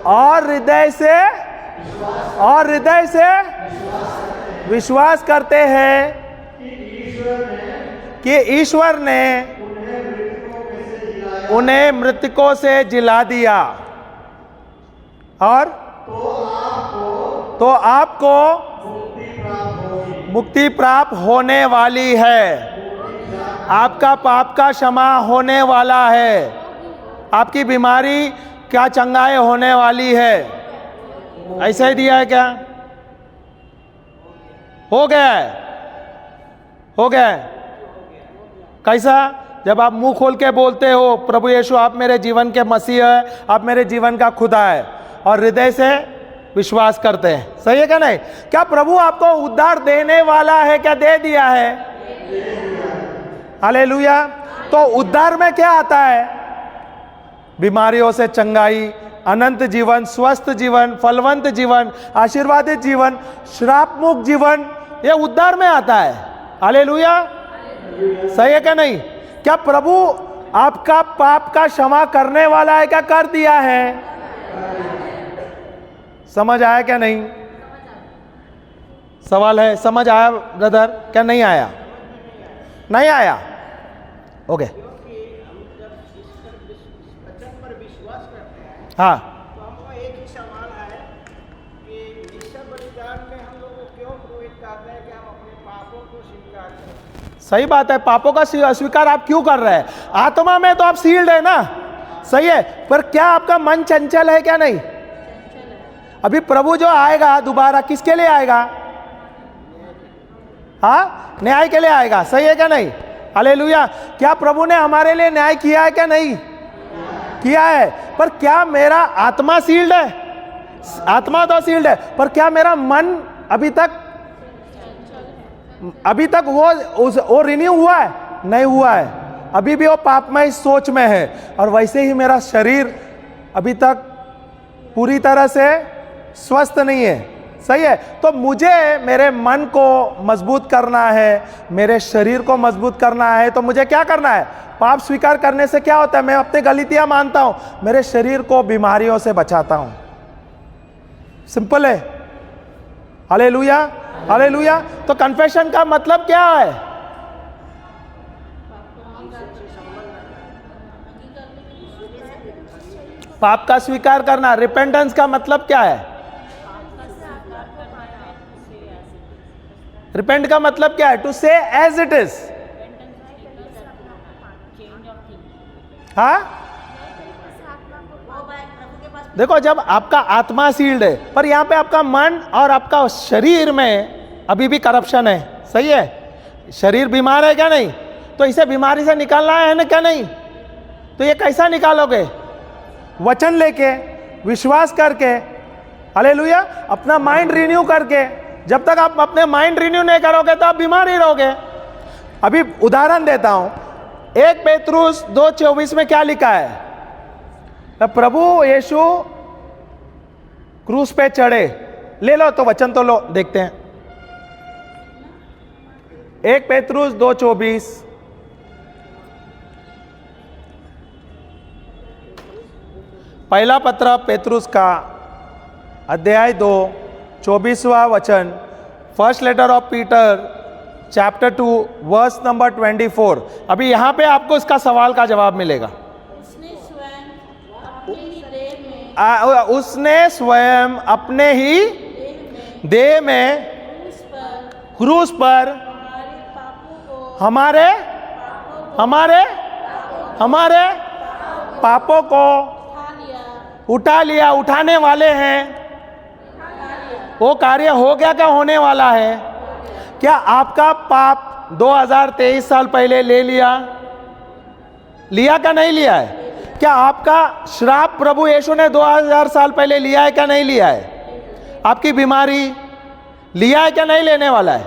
और हृदय से विश्वास करते हैं कि ईश्वर ने उन्हें मृतकों से जिला दिया, और तो आपको मुक्ति प्राप्त होने वाली है। आपका पाप का क्षमा होने वाला है, आपकी बीमारी क्या चंगाई होने वाली है। ऐसा ही दिया है क्या? हो गया है, हो गया है। कैसा? जब आप मुंह खोल के बोलते हो प्रभु यीशु आप मेरे जीवन के मसीह है, आप मेरे जीवन का खुदा है, और हृदय से विश्वास करते हैं। सही है क्या नहीं? क्या प्रभु आपको उद्धार देने वाला है? क्या दे दिया है? हालेलुया। तो उद्धार में क्या आता है? बीमारियों से चंगाई, अनंत जीवन, स्वस्थ जीवन, फलवंत जीवन, आशीर्वादित जीवन, श्राप मुक्त जीवन, ये उद्धार में आता है। हालेलुया। सही है क्या नहीं? क्या प्रभु आपका पाप का क्षमा करने वाला है? क्या कर दिया है? समझ आया क्या नहीं? सवाल है, समझ आया ब्रदर? क्या नहीं आया? नहीं आया? ओके। हाँ, तो हमको एक ही सवाल है कि ईश्वर बलिदान में हम लोग को क्यों प्रेरित करते हैं कि हम अपने पापों को स्वीकार करें? सही बात है। पापों का स्वीकार आप क्यों कर रहे हैं? आत्मा में तो आप सील्ड है ना, सही है, पर क्या आपका मन चंचल है क्या नहीं? अभी प्रभु जो आएगा दोबारा किसके लिए आएगा? हाँ, न्याय के लिए आएगा। सही है क्या नहीं? हालेलुया। क्या प्रभु ने हमारे लिए न्याय किया है क्या नहीं? किया है। पर क्या मेरा आत्मा सील्ड है? आत्मा तो सील्ड है, पर क्या मेरा मन अभी तक वो रिन्यू हुआ है? नहीं हुआ है। अभी भी वो पापमय सोच में है, और वैसे ही मेरा शरीर अभी तक पूरी तरह से स्वस्थ नहीं है। सही है। तो मुझे मेरे मन को मजबूत करना है, मेरे शरीर को मजबूत करना है, तो मुझे क्या करना है? पाप स्वीकार करने से क्या होता है? मैं अपनी गलतियां मानता हूं, मेरे शरीर को बीमारियों से बचाता हूं। सिंपल है। Hallelujah, hallelujah. तो कन्फेशन का मतलब क्या है? पाप का स्वीकार करना। रिपेंटेंस का मतलब क्या है? रिपेंट का मतलब क्या है? टू से एज इट इज। हाँ, देखो जब आपका आत्मा सील्ड है, पर यहां पे आपका मन और आपका शरीर में अभी भी करप्शन है। सही है, शरीर बीमार है क्या? नहीं। तो इसे बीमारी से निकालना है ना क्या? नहीं। तो ये कैसा निकालोगे? वचन लेके, विश्वास करके, हालेलुया, अपना माइंड रिन्यू करके। जब तक आप अपने माइंड रिन्यू नहीं करोगे तो आप बीमार ही रहोगे। अभी उदाहरण देता हूं, 1 पेतरुस 2:24 में क्या लिखा है? प्रभु यीशु क्रूस पे चढ़े। ले लो तो वचन तो लो, देखते हैं। 1 पेतरुस 2:24। पहला पत्र पेतरुस का अध्याय 2 24वां वचन। First letter of Peter chapter 2 verse number 24। अभी यहां पे आपको इसका सवाल का जवाब मिलेगा। उसने स्वयं अपने ही देह उसने स्वयं अपने ही देह में क्रूस पर हमारे पापों को उठा लिया। उठाने वाले हैं। वो कार्य हो गया क्या? होने वाला है। क्या आपका पाप 2023 साल पहले ले लिया क्या नहीं लिया है? क्या आपका श्राप प्रभु यीशु ने 2000 साल पहले लिया है क्या नहीं लिया है? आपकी बीमारी लिया है क्या नहीं लेने वाला है?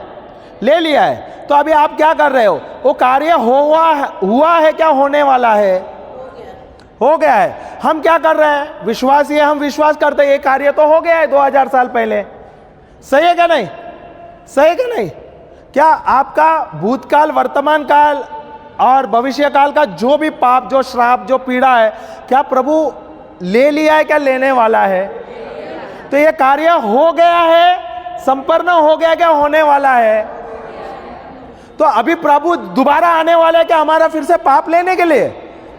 ले लिया है। तो अभी आप क्या कर रहे हो? वो कार्य हुआ है क्या होने वाला है? हो गया है। हम क्या कर रहे हैं? विश्वासी है, हम विश्वास करते हैं ये कार्य तो हो गया है 2000 साल पहले। सही है क्या नहीं? सही है क्या नहीं? क्या आपका भूतकाल, वर्तमान काल और भविष्य काल का जो भी पाप, जो श्राप, जो पीड़ा है, क्या प्रभु ले लिया है क्या लेने वाला है? तो ये कार्य हो गया है, संपन्न हो गया क्या होने वाला है? तो अभी प्रभु दोबारा आने वाला है क्या हमारा फिर से पाप लेने के लिए?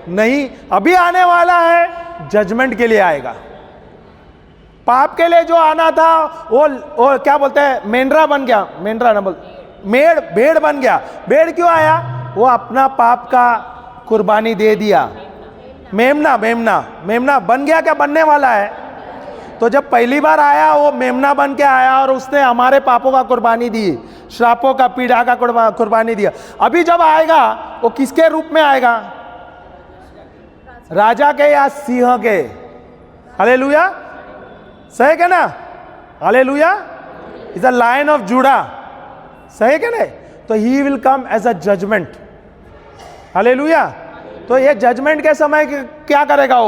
नहीं, अभी आने वाला है जजमेंट के लिए आएगा। पाप के लिए जो आना था वो क्या बोलते हैं, मेंढरा बन गया, मेंढरा ना बोल, भेड़ बन गया। भेड़ क्यों आया? वो अपना पाप का कुर्बानी दे दिया। मेमना बन गया क्या? बनने वाला है। तो जब पहली बार आया वो मेमना बन के आया और उसने हमारे पापों का कुर्बानी दी, श्रापों का, पीड़ा का कुर्बानी दिया। अभी जब आएगा वो किसके रूप में आएगा? राजा के या सिंह के? हालेलुया, सही क्या ना? Hallelujah, is a lion of Judah. सही क्या नहीं? तो he will come as a judgment. Hallelujah. तो ये जजमेंट के समय क्या करेगा?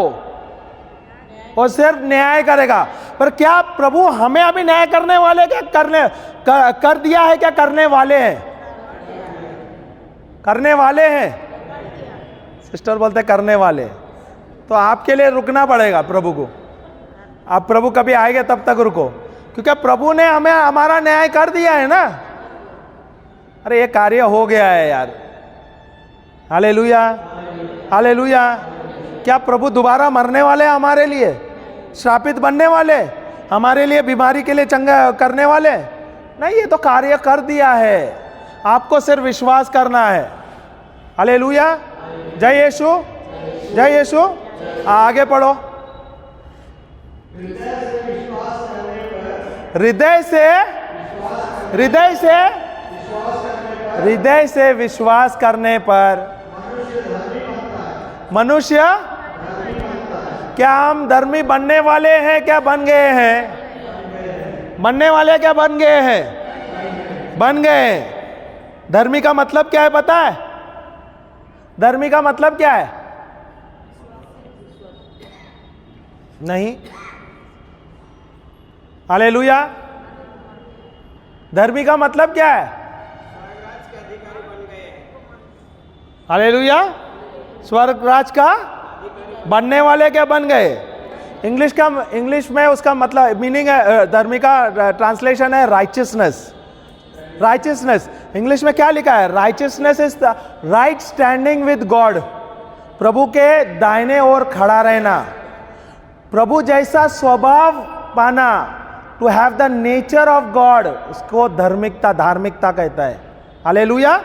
वो सिर्फ न्याय करेगा। पर क्या प्रभु हमें अभी न्याय करने वाले क्या कर दिया है क्या? करने वाले हैं, करने वाले हैं। सिस्टर बोलते करने वाले। तो आपके लिए रुकना पड़ेगा प्रभु को। आप प्रभु कभी आएंगे तब तक रुको, क्योंकि प्रभु ने हमें हमारा न्याय कर दिया है ना। अरे ये कार्य हो गया है यार। Hallelujah, hallelujah. क्या प्रभु दोबारा मरने वाले हमारे लिए, श्रापित बनने वाले, हमारे लिए बीमारी के लिए चंगा करने वाले? नहीं, ये तो कार्य कर दिया है। आपको सिर्फ विश्वास करना है। हालेलुया, जय यीशु, जय यीशु। आगे पढ़ो। हृदय से विश्वास करने पर मनुष्य, क्या हम धर्मी बनने वाले हैं? क्या बन गए हैं? बनने वाले क्या बन गए हैं? बन गए। धर्मी का मतलब क्या है पता है? धर्मी का मतलब क्या है? नहीं। हालेलुया। धर्मी का मतलब क्या है? हालेलुया। स्वर्ग राज का बनने वाले क्या बन गए? इंग्लिश में उसका मतलब मीनिंग है, धर्मी का ट्रांसलेशन है राइचियसनेस। राइचियसनेस इंग्लिश में क्या लिखा है? Righteousness is the right standing with God. प्रभु के दाहिने ओर खड़ा रहना, प्रभु जैसा स्वभाव पाना, to have the nature of God, उसको धार्मिकता, धार्मिकता कहता है। हालेलुया।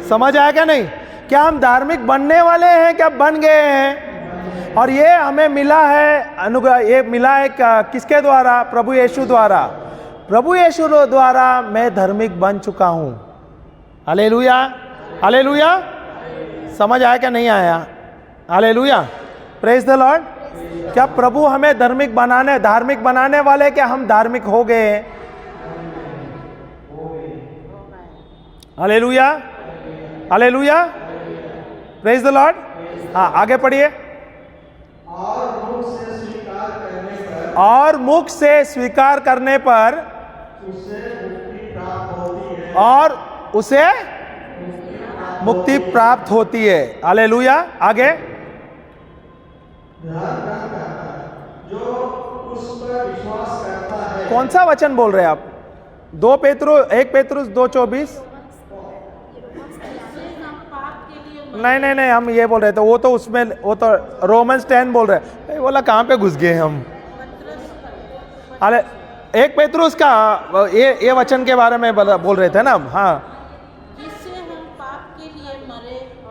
समझ आया क्या नहीं? क्या हम धार्मिक बनने वाले हैं, क्या बन गए हैं? और ये हमें मिला है अनुग्रह, ये मिला है किसके द्वारा? प्रभु यीशु द्वारा। प्रभु यीशु द्वारा मैं धार्मिक बन चुका हूं। Hallelujah, hallelujah. समझ आया क्या नहीं आया? Hallelujah, praise the Lord. क्या प्रभु हमें धार्मिक बनाने वाले, क्या हम धार्मिक हो गए हैं? Hallelujah, hallelujah, praise the Lord. हाँ, आगे पढ़िए। और मुख से स्वीकार करने पर और उसे मुक्ति प्राप्त होती है। हालेलुया। आगे, जो उस पर विश्वास करता है। कौन सा वचन बोल रहे हैं आप? 1 पेतरुस 2:24। नहीं, हम ये बोल रहे थे, वो तो उसमें, वो तो रोमन्स 10 बोल रहे हैं। बोला कहाँ पे घुस गए हम? अरे 1 पेतरुस का ये वचन के बारे में बोल रहे थे ना हम। हाँ,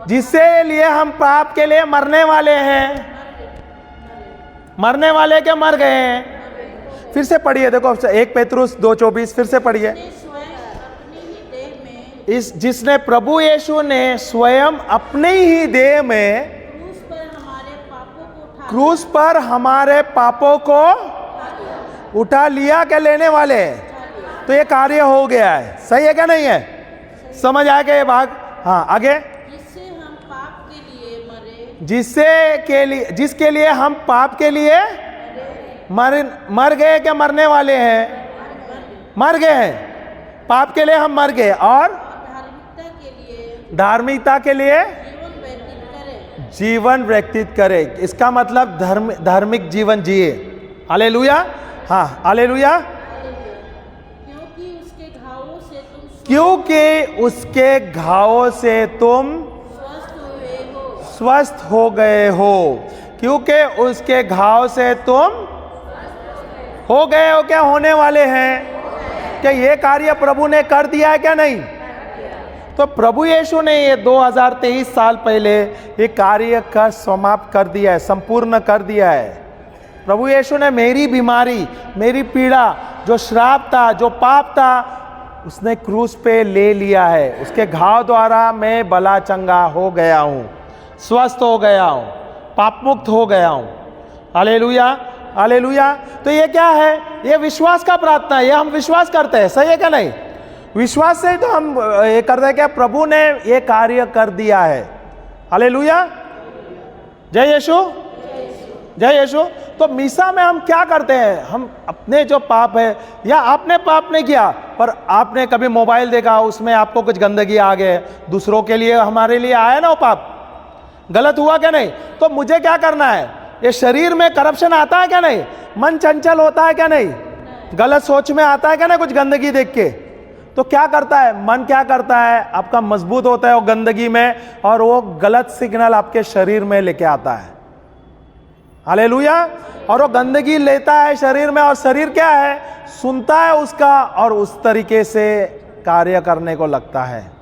जिससे लिए हम पाप के लिए मरने वाले हैं। मरने वाले क्या मर गए हैं? फिर से पढ़िए, देखो 1 पेतरुस 2:24 फिर से पढ़िए। जिसने प्रभु यीशु ने स्वयं अपने ही देह में क्रूस पर हमारे पापों को उठा लिया के लेने वाले, तो ये कार्य हो गया है। सही है क्या नहीं है? समझ आया क्या ये भाग? हाँ, आगे। जिसके लिए हम पाप के लिए मर गए, क्या मरने वाले हैं? मर गए हैं, पाप के लिए हम मर गए, और धार्मिकता के लिए जीवन व्यतीत करे। इसका मतलब धार्मिक जीवन जिए। हालेलुया। हाँ, हालेलुया। क्योंकि उसके घावों से तुम स्वस्थ हो गए हो। क्योंकि उसके घाव से तुम हो गए हो, क्या होने वाले हैं? क्या ये कार्य प्रभु ने कर दिया है क्या नहीं? तो प्रभु यीशु ने ये 2023 साल पहले ये कार्य का समाप्त कर दिया है, संपूर्ण कर दिया है। प्रभु यीशु ने मेरी बीमारी, मेरी पीड़ा, जो श्राप था, जो पाप था, उसने क्रूस पे ले लिया है। उसके घाव द्वारा मैं भला चंगा हो गया हूँ, स्वस्थ हो गया हूँ, पाप मुक्त हो गया हूँ। Hallelujah, hallelujah. तो ये क्या है? ये विश्वास का प्रार्थना है, ये हम विश्वास करते हैं। सही है क्या नहीं? विश्वास से तो हम ये करते हैं क्या प्रभु ने ये कार्य कर दिया है। हालेलुया, जय यीशु, जय यीशु। तो मीसा में हम क्या करते हैं? हम अपने जो पाप है, या आपने पाप नहीं किया, पर आपने कभी मोबाइल देखा, उसमें आपको कुछ गंदगी आ गए, दूसरों के लिए, हमारे लिए आया ना वो पाप, गलत हुआ क्या नहीं? तो मुझे क्या करना है? ये शरीर में करप्शन आता है क्या नहीं? मन चंचल होता है क्या नहीं? गलत सोच में आता है क्या नहीं? कुछ गंदगी देख के, तो क्या करता है मन? क्या करता है? आपका मजबूत होता है वो गंदगी में, और वो गलत सिग्नल आपके शरीर में लेके आता है। हालेलुया। और वो गंदगी लेता है शरीर में, और शरीर क्या है? सुनता है उसका, और उस तरीके से कार्य करने को लगता है।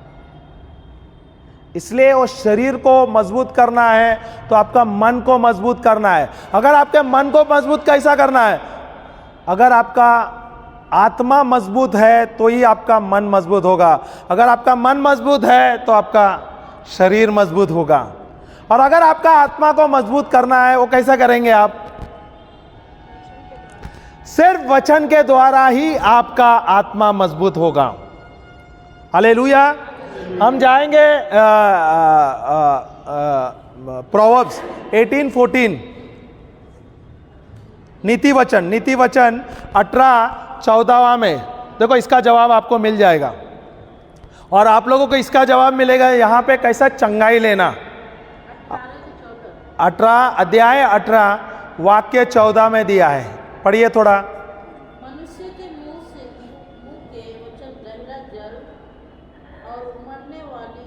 इसलिए वो शरीर को मजबूत करना है तो आपका मन को मजबूत करना है। अगर आपके मन को मजबूत कैसा करना है? अगर आपका आत्मा मजबूत है तो ही आपका मन मजबूत होगा। अगर आपका मन मजबूत है तो आपका शरीर मजबूत होगा। और अगर आपका आत्मा को मजबूत करना है, वो कैसा करेंगे आप? सिर्फ वचन के द्वारा ही आपका आत्मा मजबूत होगा। हालेलुया। हम जाएंगे प्रोवर्ब्स 18:14, नीति वचन 18:14 में। देखो इसका जवाब आपको मिल जाएगा, और आप लोगों को इसका जवाब मिलेगा यहाँ पे कैसा चंगाई लेना। 18 वाक्य 14 में दिया है, पढ़िए थोड़ा। मनुष्य के मुंह के वचन गहरा जल और मरने वाली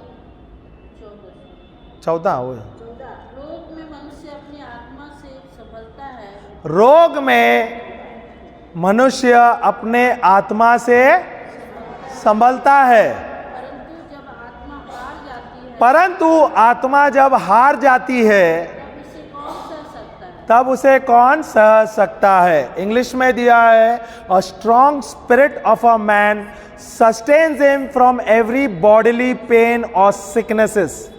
14 रोग में मनुष्य अपनी आत्मा से संभलता है। रोग में मनुष्य अपने आत्मा से संभलता है, परंतु आत्मा जब हार जाती है तब उसे कौन सह सकता है। इंग्लिश में दिया है, a strong spirit of a man sustains him from every bodily pain और sicknesses,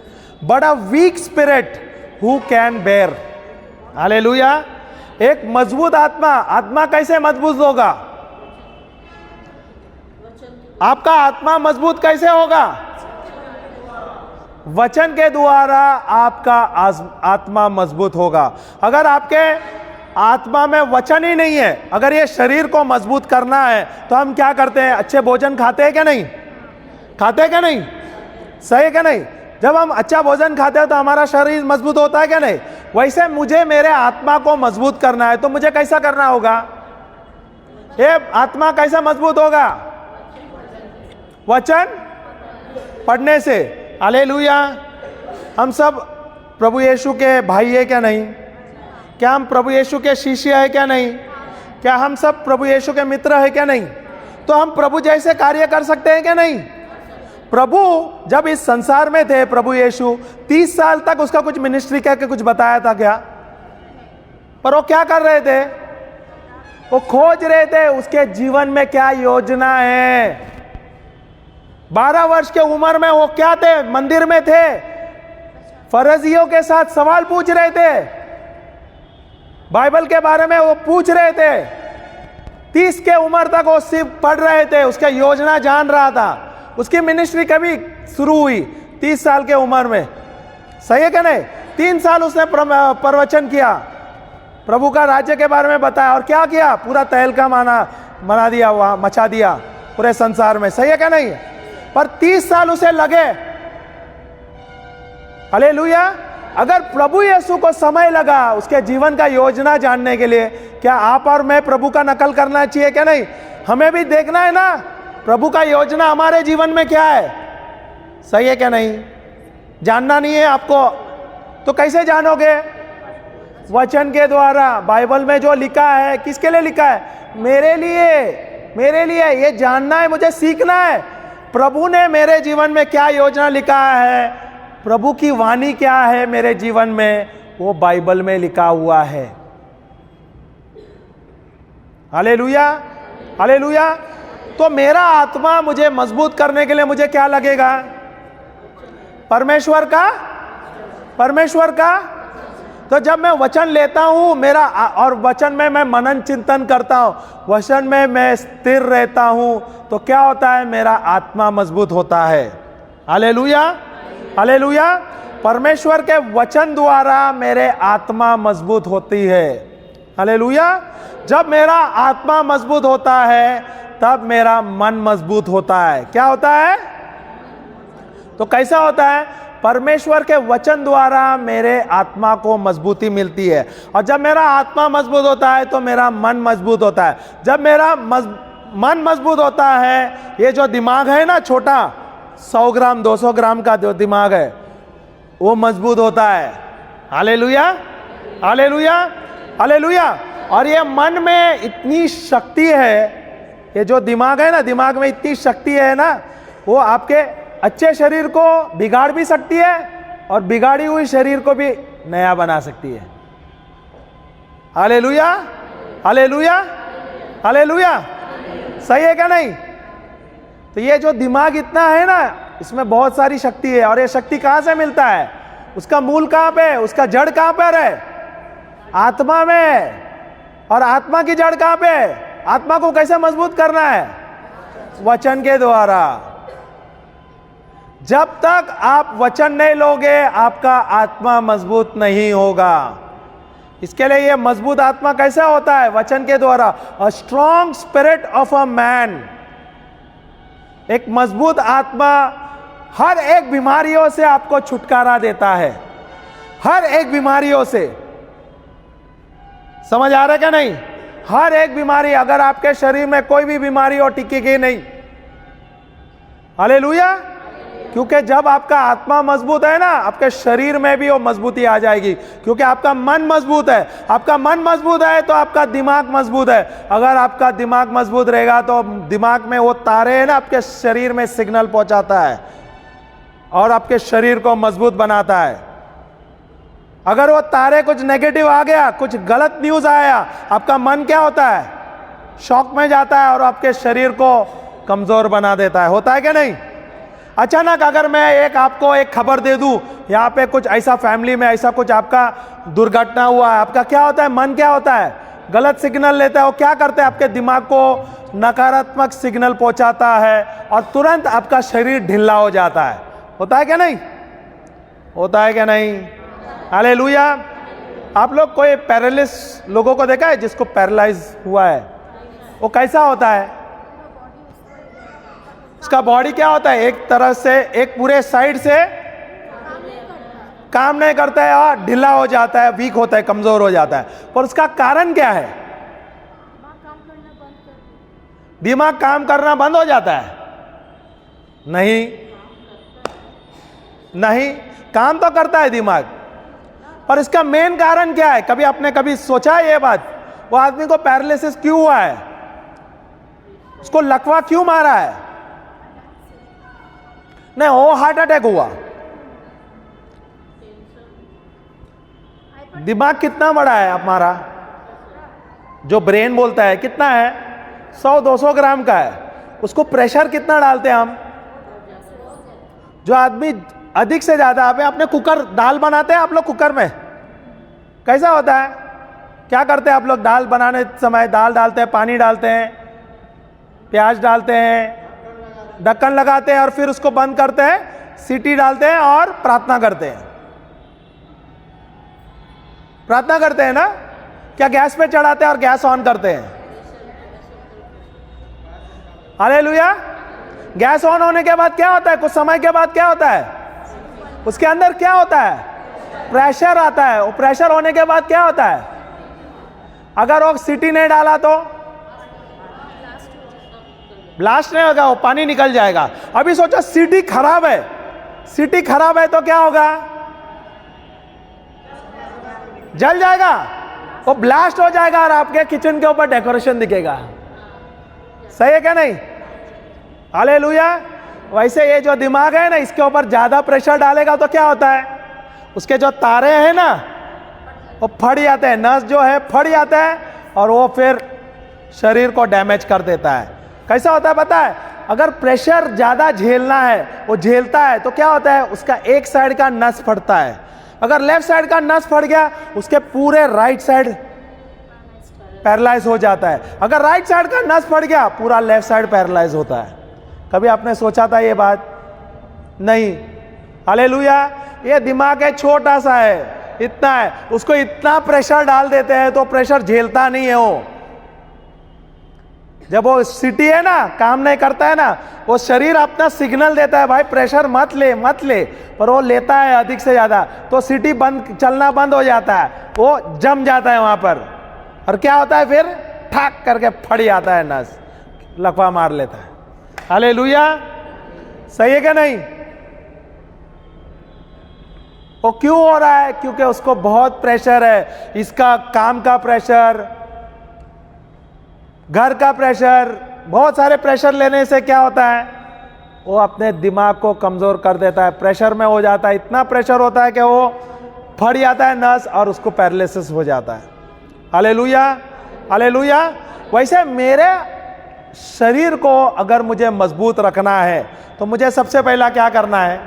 but a weak spirit who can bear. Hallelujah. एक मजबूत आत्मा, आत्मा कैसे मजबूत होगा? आपका आत्मा मजबूत कैसे होगा? वचन के द्वारा आपका आत्मा मजबूत होगा। अगर आपके आत्मा में वचन ही नहीं है, अगर ये शरीर को मजबूत करना है तो हम क्या करते हैं? अच्छे भोजन खाते हैं क्या नहीं? खाते हैं क्या नहीं? सही है क्या नहीं? जब हम अच्छा भोजन खाते हैं तो हमारा शरीर मजबूत होता है क्या नहीं? वैसे मुझे मेरे आत्मा को मजबूत करना है तो मुझे कैसा करना होगा? ये आत्मा कैसा मजबूत होगा? वचन पढ़ने से। हालेलुया। हम सब प्रभु यीशु के भाई है क्या नहीं? क्या हम प्रभु यीशु के शिष्य है क्या नहीं? क्या हम सब प्रभु यीशु के मित्र है क्या नहीं? तो हम प्रभु जैसे कार्य कर सकते हैं क्या नहीं? प्रभु जब इस संसार में थे, प्रभु यीशु 30 साल तक उसका कुछ मिनिस्ट्री करके कुछ बताया था क्या? पर वो क्या कर रहे थे? वो खोज रहे थे उसके जीवन में क्या योजना है। 12 वर्ष के उम्र में वो क्या थे? मंदिर में थे, फरीसियों के साथ सवाल पूछ रहे थे, बाइबल के बारे में वो पूछ रहे थे। 30 के उम्र तक वो सिर्फ पढ़ रहे थे, उसका योजना जान रहा था। उसकी मिनिस्ट्री कभी शुरू हुई 30 साल के उम्र में। सही है क्या नहीं? 3 साल उसने प्रवचन किया, प्रभु का राज्य के बारे में बताया, और क्या किया? पूरा तहलका मना दिया, वहां मचा दिया पूरे संसार में। सही है क्या नहीं? पर 30 साल उसे लगे। हालेलुया। अगर प्रभु यीशु को समय लगा उसके जीवन का योजना जानने के लिए, क्या आप और मैं प्रभु का नकल करना चाहिए क्या नहीं? हमें भी देखना है ना प्रभु का योजना हमारे जीवन में क्या है। सही है क्या नहीं? जानना नहीं है आपको तो कैसे जानोगे? वचन के द्वारा। बाइबल में जो लिखा है किसके लिए लिखा है? मेरे लिए, मेरे लिए। ये जानना है, मुझे सीखना है प्रभु ने मेरे जीवन में क्या योजना लिखा है, प्रभु की वाणी क्या है मेरे जीवन में, वो बाइबल में लिखा हुआ है। Hallelujah, hallelujah. तो मेरा आत्मा मुझे मजबूत करने के लिए मुझे क्या लगेगा? परमेश्वर का, परमेश्वर का। तो जब मैं वचन लेता हूं मेरा, और वचन में मैं मनन चिंतन करता हूं, वचन में मैं स्थिर रहता हूं, तो क्या होता है? मेरा आत्मा मजबूत होता है। Hallelujah, hallelujah. परमेश्वर के वचन द्वारा मेरे आत्मा मजबूत होती है। हालेलुया। जब मेरा आत्मा मजबूत होता है तब मेरा मन मजबूत होता है। क्या होता है? तो कैसा होता है? परमेश्वर के वचन द्वारा मेरे आत्मा को मजबूती मिलती है। और जब मेरा आत्मा मजबूत होता है तो मेरा मन मजबूत होता है। जब मेरा मन मजबूत होता है, ये जो दिमाग है ना, छोटा 100 ग्राम 200 ग्राम का जो दिमाग है, वो मजबूत होता है। Hallelujah, hallelujah, hallelujah. और ये मन में इतनी शक्ति है, ये जो दिमाग है ना, दिमाग में इतनी शक्ति है ना, वो आपके अच्छे शरीर को बिगाड़ भी सकती है और बिगाड़ी हुई शरीर को भी नया बना सकती है। Hallelujah, hallelujah, hallelujah. सही है क्या नहीं? तो ये जो दिमाग इतना है ना, इसमें बहुत सारी शक्ति है। और ये शक्ति कहां से मिलता है? उसका मूल कहां पे है? उसका जड़ कहां पर है? आत्मा में। और आत्मा की जड़ कहां पे है? आत्मा को कैसे मजबूत करना है? वचन के द्वारा। जब तक आप वचन नहीं लोगे आपका आत्मा मजबूत नहीं होगा। इसके लिए ये मजबूत आत्मा कैसा होता है? वचन के द्वारा। अ strong spirit of a man. एक मजबूत आत्मा हर एक बीमारियों से आपको छुटकारा देता है, हर एक बीमारियों से। समझ आ रहा है क्या नहीं? हर एक बीमारी, अगर आपके शरीर में कोई भी बीमारी हो, टिकेगी नहीं। हालेलुया। क्योंकि जब आपका आत्मा मजबूत है ना, आपके शरीर में भी वो मजबूती आ जाएगी, क्योंकि आपका मन मजबूत है। आपका मन मजबूत है तो आपका दिमाग मजबूत है। अगर आपका दिमाग मजबूत रहेगा तो दिमाग में वो तारे हैं ना, आपके शरीर में सिग्नल पहुंचाता है और आपके शरीर को मजबूत बनाता है। अगर वो तारे कुछ नेगेटिव आ गया, कुछ गलत न्यूज आया, आपका मन क्या होता है? शॉक में जाता है और आपके शरीर को कमजोर बना देता है। होता है क्या नहीं? अचानक अगर मैं आपको एक खबर दे दूं, यहाँ पे कुछ ऐसा फैमिली में ऐसा कुछ आपका दुर्घटना हुआ है, आपका क्या होता है? मन क्या होता है? गलत सिग्नल लेता है। वो क्या करता है? आपके दिमाग को नकारात्मक सिग्नल पहुंचाता है और तुरंत आपका शरीर ढीला हो जाता है। होता है क्या नहीं? होता है क्या नहीं? हालेलुया। आप लोग कोई पैरालिस लोगों को देखा है जिसको पैरालाइज हुआ है? वो कैसा होता है? उसका बॉडी क्या होता है? एक तरह से, एक पूरे साइड से काम नहीं करता है और ढीला हो जाता है, वीक होता है, कमजोर हो जाता है। पर उसका कारण क्या है? दिमाग काम करना बंद हो जाता है? नहीं, नहीं, काम तो करता है दिमाग, पर इसका मेन कारण क्या है? कभी आपने कभी सोचा है ये बात? वो आदमी को पैरालिसिस क्यों हुआ है? उसको लकवा क्यों मारा है? नहीं, वो हार्ट अटैक हुआ। दिमाग कितना बड़ा है हमारा? जो ब्रेन बोलता है कितना है? 100-200 ग्राम का है। उसको प्रेशर कितना डालते हैं हम? जो आदमी अधिक से ज्यादा, आप अपने कुकर दाल बनाते हैं आप लोग कुकर में, कैसा होता है? क्या करते हैं आप लोग? दाल बनाने समय दाल डालते हैं, पानी डालते हैं, प्याज डालते हैं, ढक्कन लगाते हैं और फिर उसको बंद करते हैं, सीटी डालते हैं और प्रार्थना करते हैं। प्रार्थना करते हैं ना? क्या गैस पे चढ़ाते हैं और गैस ऑन करते हैं? हालेलुया। गैस ऑन होने के बाद क्या होता है? कुछ समय के बाद क्या होता है? उसके अंदर क्या होता है? प्रेशर आता है। वो प्रेशर होने के बाद क्या होता है? अगर वो सीटी नहीं डाला तो ब्लास्ट नहीं होगा, वो पानी निकल जाएगा। अभी सोचो सीटी खराब है, सीटी खराब है तो क्या होगा? जल जाएगा, वो ब्लास्ट हो जाएगा और आपके किचन के ऊपर डेकोरेशन दिखेगा। सही है क्या नहीं? हालेलुया। वैसे ये जो दिमाग है ना, इसके ऊपर ज्यादा प्रेशर डालेगा तो क्या होता है? उसके जो तारे हैं ना वो फट जाते हैं, नस जो है फट जाता है और वो फिर शरीर को डैमेज कर देता है। कैसा होता है पता है? अगर प्रेशर ज्यादा झेलना है, वो झेलता है तो क्या होता है? उसका एक साइड का नस फटता है। अगर लेफ्ट साइड का नस फट गया, उसके पूरे राइट साइड पैरालाइज हो जाता है। अगर राइट साइड का नस फट गया, पूरा लेफ्ट साइड पैरालाइज होता है। कभी आपने सोचा था ये बात? नहीं। हालेलुया। ये दिमाग है, छोटा सा है, इतना है, उसको इतना प्रेशर डाल देते हैं तो प्रेशर झेलता नहीं है। वो जब वो सीटी है ना, काम नहीं करता है ना, वो शरीर अपना सिग्नल देता है, भाई प्रेशर मत ले मत ले, पर वो लेता है अधिक से ज्यादा, तो सीटी बंद, चलना बंद हो जाता है, वो जम जाता है वहां पर और क्या होता है? फिर ठाक करके फट जाता है, नस लकवा मार लेता है। हालेलुया। सही है क्या नहीं? वो क्यों हो रहा है? क्योंकि उसको बहुत प्रेशर है। इसका काम का प्रेशर, घर का प्रेशर, बहुत सारे प्रेशर लेने से क्या होता है? वो अपने दिमाग को कमजोर कर देता है, प्रेशर में हो जाता है। इतना प्रेशर होता है कि वो फट जाता है नस और उसको पैरालिसिस हो जाता है। हालेलुया। हालेलुया। वैसे मेरे शरीर को अगर मुझे मजबूत रखना है तो मुझे सबसे पहला क्या करना है?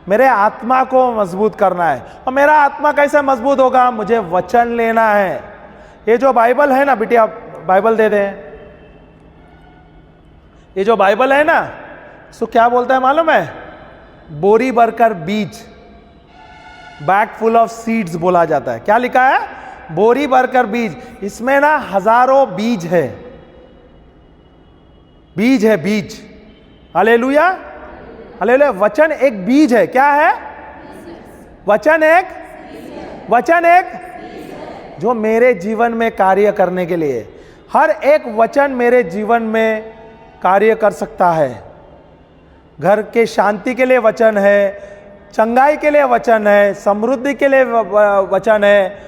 मेरे आत्मा को मजबूत करना है। और मेरा आत्मा कैसे मजबूत होगा? मुझे वचन लेना है। ये जो बाइबल है ना, बिटिया बाइबल दे दें। ये जो बाइबल है ना, इसको क्या बोलता है मालूम है? बोरी भरकर बीज, बैग फुल ऑफ सीड्स बोला जाता है। क्या लिखा है? बोरी भरकर बीज। इसमें ना हजारों बीज है, बीज है, बीज। हालेलुया। हालेलुया। वचन एक बीज है। क्या है? वचन एक जो मेरे जीवन में कार्य करने के लिए, हर एक वचन मेरे जीवन में कार्य कर सकता है। घर के शांति के लिए वचन है, चंगाई के लिए वचन है, समृद्धि के लिए वचन है,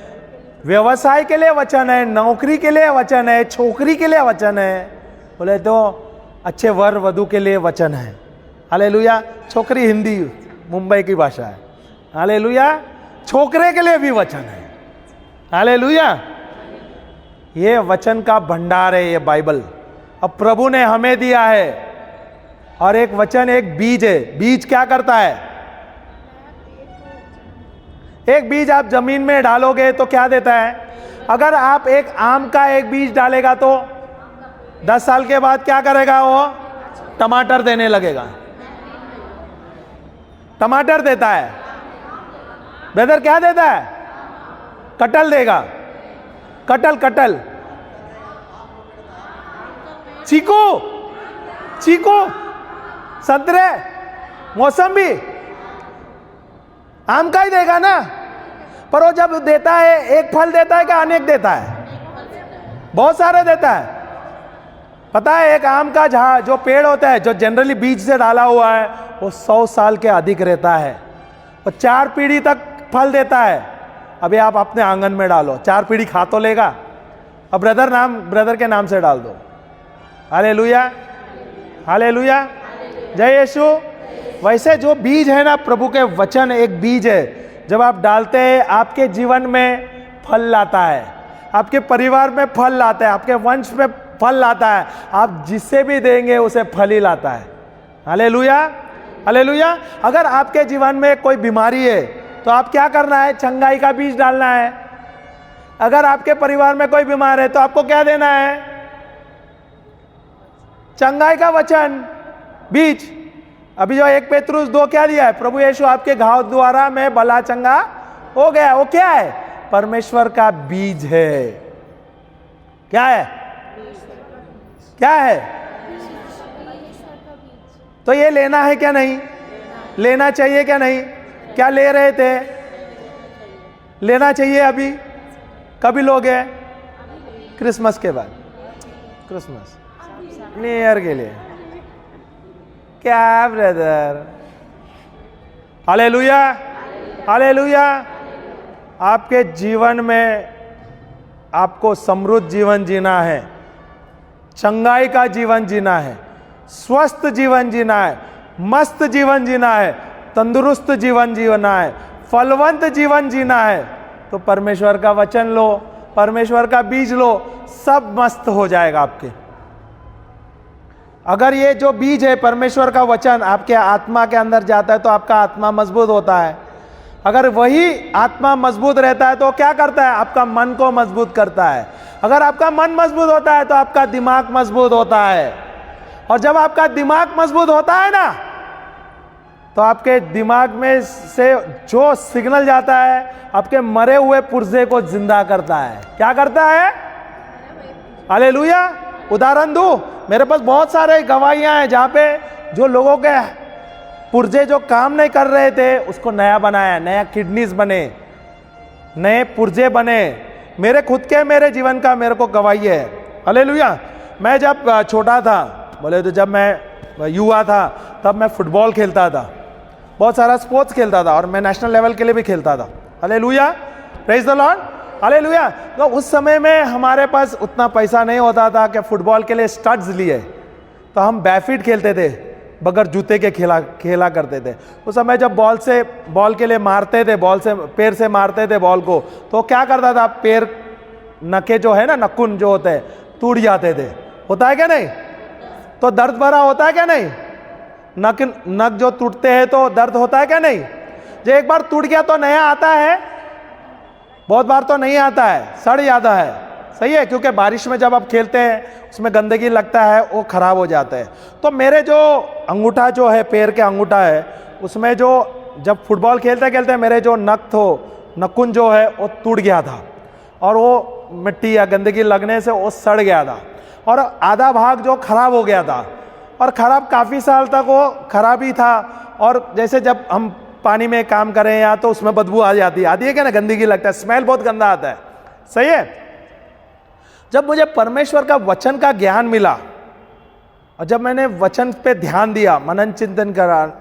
व्यवसाय के लिए वचन है, नौकरी के लिए वचन है, छोकरी के लिए वचन है, बोले तो अच्छे वर वधु के लिए वचन है। हालेलुया। छोकरी हिंदी मुंबई की भाषा है। हालेलुया। छोकरे के लिए भी वचन है। हालेलुया। ये वचन का भंडार है ये बाइबल, अब प्रभु ने हमें दिया है। और एक वचन एक बीज है। बीज क्या करता है? एक बीज आप जमीन में डालोगे तो क्या देता है? अगर आप एक आम का एक बीज डालेगा तो 10 साल के बाद क्या करेगा? वो टमाटर देने लगेगा। टमाटर देता है। ब्रदर क्या देता है? कटहल देगा। कटहल कटहल, चीकू, चीकू, संतरे, मौसम्बी, आम का ही देगा ना। पर वो जब देता है एक फल देता है क्या अनेक देता है? बहुत सारे देता है। पता है एक आम का जो पेड़ होता है जो जनरली बीज से डाला हुआ है वो 100 साल के अधिक रहता है, वो 4 पीढ़ी तक फल देता है। अभी आप अपने आंगन में डालो, 4 पीढ़ी खा तो लेगा। अब ब्रदर के नाम से डाल दो। हालेलुया, हालेलुया, जय यीशु। वैसे जो बीज है ना, प्रभु के वचन एक बीज है, जब आप डालते हैं आपके जीवन में फल लाता है, आपके परिवार में फल लाता है, आपके वंश में फल लाता है। आप जिससे भी देंगे उसे फल ही लाता है। Hallelujah, hallelujah. अगर आपके जीवन में कोई बीमारी है तो आप क्या करना है? चंगाई का बीज डालना है। अगर आपके परिवार में कोई बीमार है तो आपको क्या देना है? चंगाई का वचन, बीज। अभी जो 1 पेतरुस 2 क्या दिया है? प्रभु यीशु आपके घाव द्वारा मैं भला चंगा हो गया। वो क्या है? परमेश्वर का बीज है। क्या है? क्या है? तो ये लेना है क्या नहीं? लेना चाहिए क्या नहीं? क्या ले रहे थे? लेना चाहिए। अभी कभी लोगे? क्रिसमस के बाद, क्रिसमस न्यू ईयर के लिए। क्या ब्रदर? Hallelujah, hallelujah. आपके जीवन में आपको समृद्ध जीवन जीना है, चंगाई का जीवन जीना है, स्वस्थ जीवन जीना है, मस्त जीवन जीना है, तंदुरुस्त जीवन जीना है, फलवंत जीवन जीना है, तो परमेश्वर का वचन लो, परमेश्वर का बीज लो, सब मस्त हो जाएगा आपके। अगर ये जो बीज है परमेश्वर का वचन आपके आत्मा के अंदर जाता है तो आपका आत्मा मजबूत होता है। अगर वही आत्मा मजबूत रहता है तो क्या करता है? आपका मन को मजबूत करता है। अगर आपका मन मजबूत होता है तो आपका दिमाग मजबूत होता है। और जब आपका दिमाग मजबूत होता है ना, तो आपके दिमाग में से जो सिग्नल जाता है आपके मरे हुए पुर्जे को जिंदा करता है। क्या करता है? हालेलुया। उदाहरण दूं, मेरे पास बहुत सारे गवाहियां हैं जहां पे जो लोगों के पुर्जे जो काम नहीं कर रहे थे उसको नया बनाया, नया किडनीज बने, नए पुर्जे बने। मेरे खुद के, मेरे जीवन का मेरे को गवाही है। हालेलुया। मैं जब छोटा था, बोले तो जब मैं युवा था तब मैं फुटबॉल खेलता था, बहुत सारा स्पोर्ट्स खेलता था और मैं नेशनल लेवल के लिए भी खेलता था। Hallelujah, praise the Lord, hallelujah. तो उस समय में हमारे पास उतना पैसा नहीं होता था कि फुटबॉल के लिए स्टड्स लिए, तो हम बैफिट खेलते थे, बगैर जूते के खेला करते थे। उस समय जब बॉल के लिए मारते थे, बॉल से पैर से मारते थे बॉल को, तो क्या करता था? पैर नखे जो है ना, नखून जो होते हैं टूट जाते थे। होता है क्या नहीं? तो दर्द भरा होता है क्या नहीं? नख जो टूटते हैं तो दर्द होता है क्या नहीं? जो एक बार टूट गया तो नया आता है, बहुत बार तो नहीं आता है, सड़ जाता है। सही है, क्योंकि बारिश में जब आप खेलते हैं उसमें गंदगी लगता है, वो खराब हो जाता है। तो मेरे जो अंगूठा जो है, पैर के अंगूठा है, उसमें जो जब फुटबॉल खेलते खेलते मेरे जो नखून जो है वो टूट गया था और वो मिट्टी या गंदगी लगने से वो सड़ गया था और आधा भाग जो खराब हो गया था। और खराब काफ़ी साल तक वो खराब ही था। और जैसे जब हम पानी में काम करें या तो उसमें बदबू आती है क्या ना, गंदगी लगता है, स्मेल बहुत गंदा आता है। सही है। जब मुझे परमेश्वर का वचन का ज्ञान मिला और जब मैंने वचन पे ध्यान दिया, मनन चिंतन